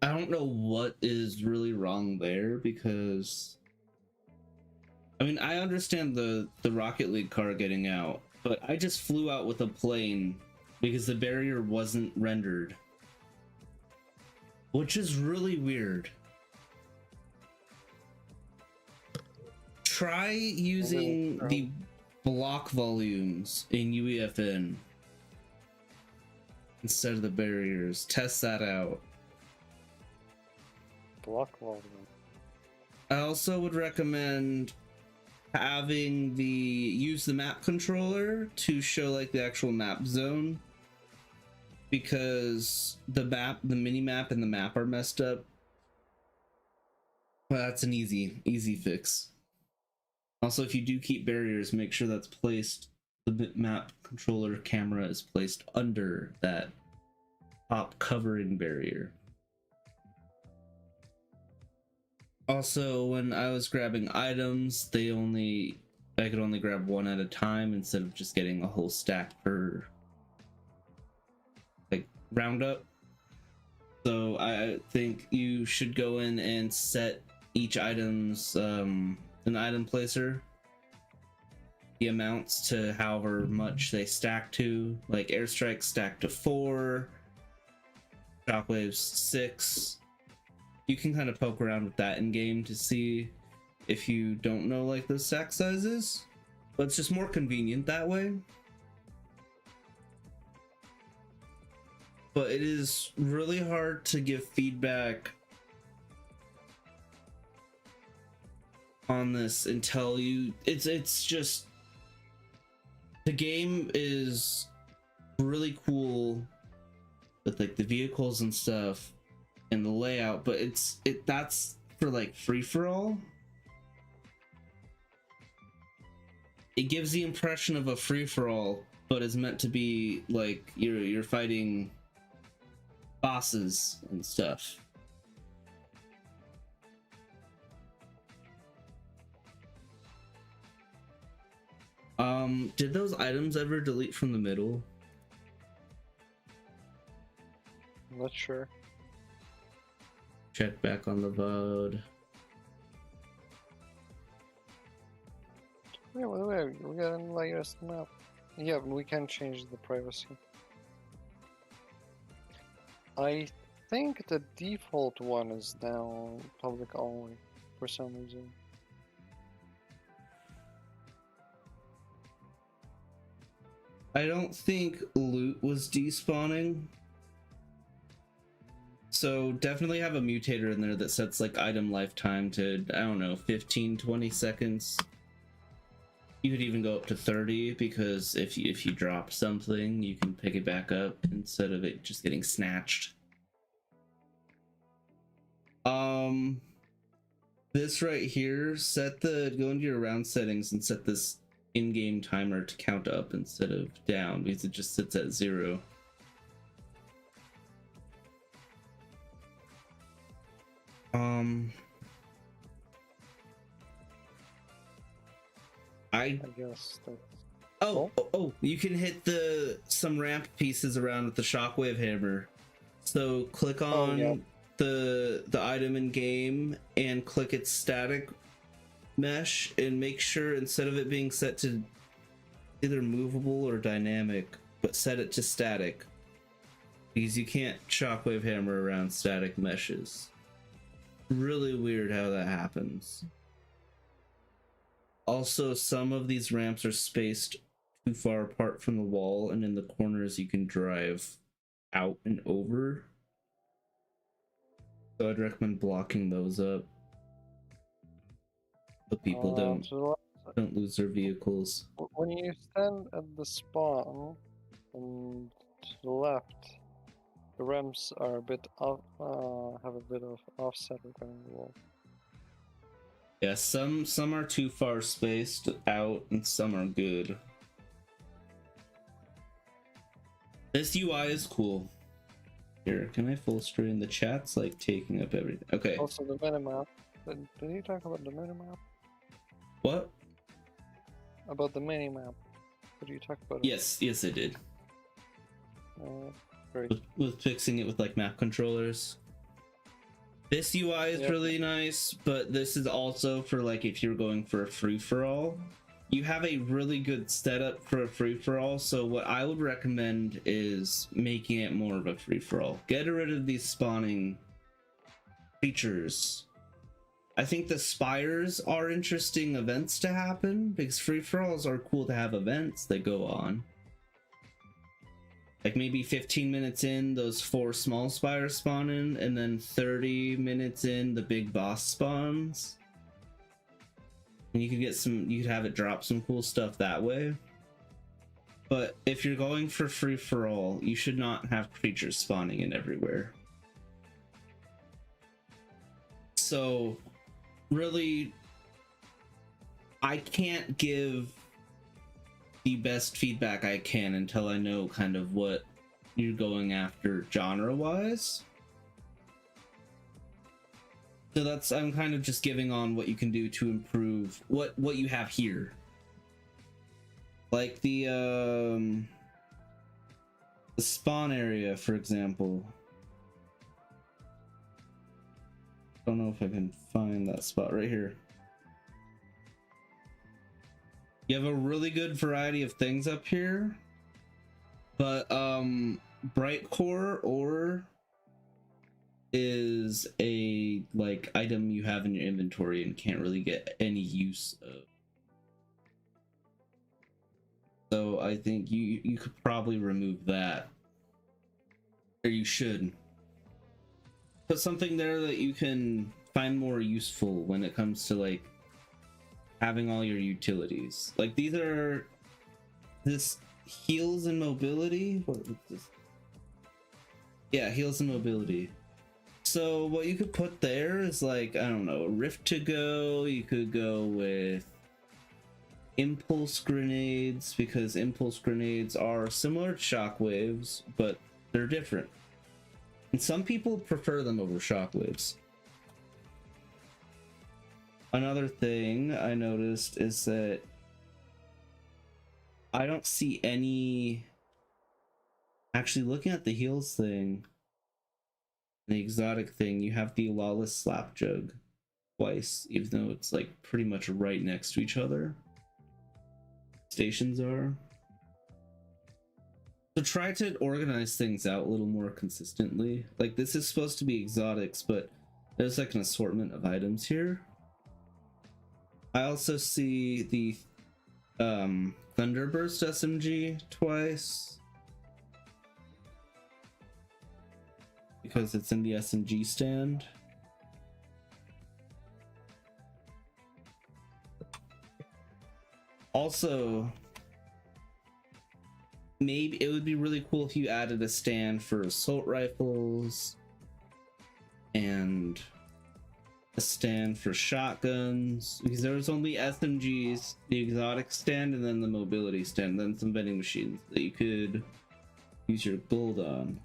I don't know what is really wrong there, because I mean, I understand the Rocket League car getting out, but I just flew out with a plane because the barrier wasn't rendered, which is really weird. Try using the block volumes in UEFN instead of the barriers. Test that out. Block volume. I also would recommend having use the map controller to show like the actual map zone, because the mini map and the map are messed up. Well, that's an easy fix. Also, if you do keep barriers, make sure that's placed, the map controller camera is placed under that top covering barrier. Also, when I was grabbing items, I could only grab one at a time instead of just getting a whole stack per like roundup. So I think you should go in and set each item's an item placer, the amounts to however much they stack to. Like airstrike stack to 4, shockwaves 6. You can kind of poke around with that in game to see if you don't know like those stack sizes, but it's just more convenient that way. But it is really hard to give feedback on this until it's just, the game is really cool with like the vehicles and stuff and the layout, but that's for like free-for-all. It gives the impression of a free-for-all, but is meant to be like you're fighting bosses and stuff. Did those items ever delete from the middle? I'm not sure. Check back on the VOD. Yeah, wait, we got an latest map. Yeah, we can change the privacy. I think the default one is now public only for some reason. I don't think loot was despawning. So definitely have a mutator in there that sets like item lifetime to, I don't know, 15, 20 seconds. You could even go up to 30 because if you drop something, you can pick it back up instead of it just getting snatched. This right here, go into your round settings and set this in-game timer to count up instead of down because it just sits at 0. I guess that's... Oh, you can hit some ramp pieces around with the shockwave hammer. So click on the item in game and click its static mesh and make sure instead of it being set to either movable or dynamic, but set it to static. Because you can't shockwave hammer around static meshes. Really weird how that happens. Also, some of these ramps are spaced too far apart from the wall, and in the corners you can drive out and over. So I'd recommend blocking those up so people don't lose their vehicles. When you stand at the spawn and to the left, the ramps are a bit off, have a bit of offset regarding the wall. Yeah, some are too far spaced out and some are good. This UI is cool. Here, can I full screen? The chat's like taking up everything. Okay. Also the minimap. Did you talk about the minimap? What? About the minimap. Did you talk about it? Yes, I did. Great. With fixing it with like map controllers. This UI is really nice, but this is also for like if you're going for a free-for-all. You have a really good setup for a free-for-all, so what I would recommend is making it more of a free-for-all. Get rid of these spawning features. I think the spires are interesting events to happen, because free-for-alls are cool to have events that go on. Like maybe 15 minutes in, those 4 small spires spawn in, and then 30 minutes in, the big boss spawns. And you could have it drop some cool stuff that way. But if you're going for free for all, you should not have creatures spawning in everywhere. So, really, I can't give the best feedback I can until I know kind of what you're going after genre-wise. So I'm kind of just giving on what you can do to improve what you have here. Like the spawn area, for example. I don't know if I can find that spot right here. You have a really good variety of things up here, but bright core ore is a like item you have in your inventory and can't really get any use of. So I think you could probably remove that, or you should put something there that you can find more useful when it comes to like having all your utilities. Like this heals and mobility. What is this? Yeah, heals and mobility. So what you could put there is like, I don't know, a rift to go. You could go with impulse grenades, because impulse grenades are similar to shockwaves, but they're different. And some people prefer them over shockwaves. Another thing I noticed is that I don't see any... Actually, looking at the heals thing, the exotic thing, you have the lawless slap jug twice, even though it's like pretty much right next to each other. Stations are. So try to organize things out a little more consistently. Like, this is supposed to be exotics, but there's like an assortment of items here. I also see the Thunderburst SMG twice, because it's in the SMG stand. Also, maybe it would be really cool if you added a stand for assault rifles and a stand for shotguns, because there was only SMGs, the exotic stand, and then the mobility stand, and then some vending machines that you could use your gold on.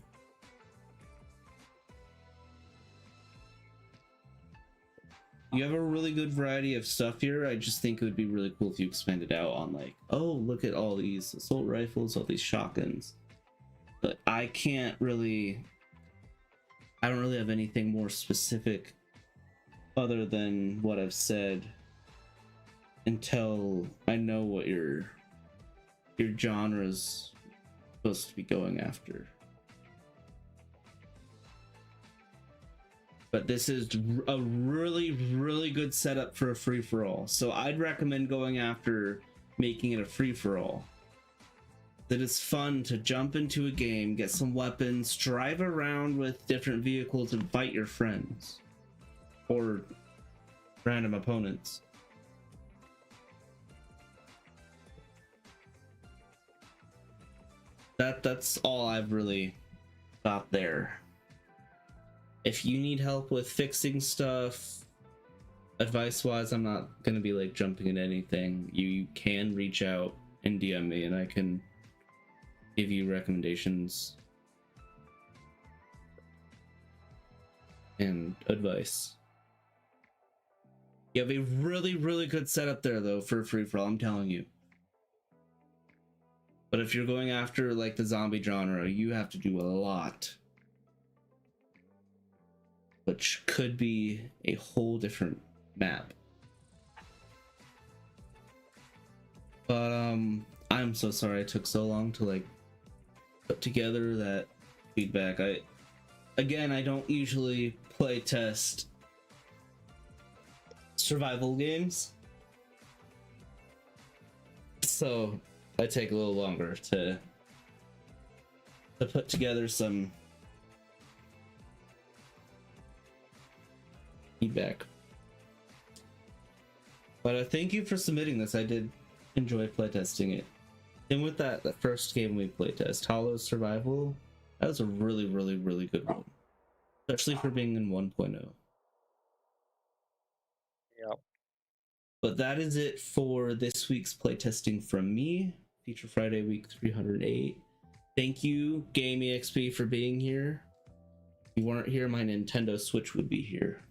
You have a really good variety of stuff here. I just think it would be really cool if you expanded out on, like, oh, look at all these assault rifles, all these shotguns. But I don't really have anything more specific other than what I've said until I know what your genre's supposed to be going after. But this is a really, really good setup for a free-for-all. So I'd recommend going after making it a free-for-all. That is fun to jump into a game, get some weapons, drive around with different vehicles, and fight your friends. Or random opponents. That's all I've really got there. If you need help with fixing stuff, advice-wise, I'm not gonna be like jumping into anything. You can reach out and DM me, and I can give you recommendations and advice. You have a really, really good setup there, though, for free-for-all, I'm telling you. But if you're going after, like, the zombie genre, you have to do a lot. Which could be a whole different map. But, I'm so sorry it took so long to, like, put together that feedback. I don't usually play test survival games, so I take a little longer to put together some feedback. But thank you for submitting this. I did enjoy playtesting it. And with that first game we playtest, Hallows Survival, that was a really, really, really good one, especially for being in 1.0. Yep. But that is it for this week's playtesting from me. Feature Friday, week 308. Thank you, Game EXP, for being here. If you weren't here, my Nintendo Switch would be here.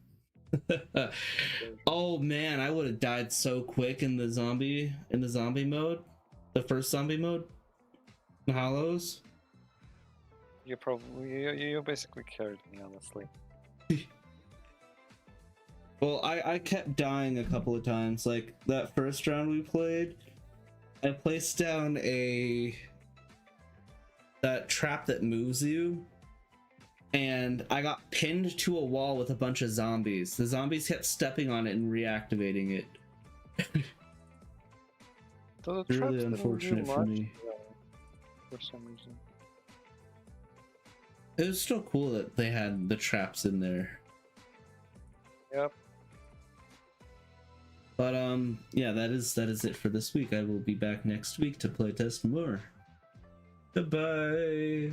Oh man, I would have died so quick in the zombie mode, the first zombie mode in Hallows. You basically carried me, honestly. Well, I kept dying a couple of times. Like that first round we played, I placed down that trap that moves you, and I got pinned to a wall with a bunch of zombies. The zombies kept stepping on it and reactivating it. So really unfortunate for me. For some reason. It was still cool that they had the traps in there. Yep. But yeah, that is it for this week. I will be back next week to playtest more. Goodbye.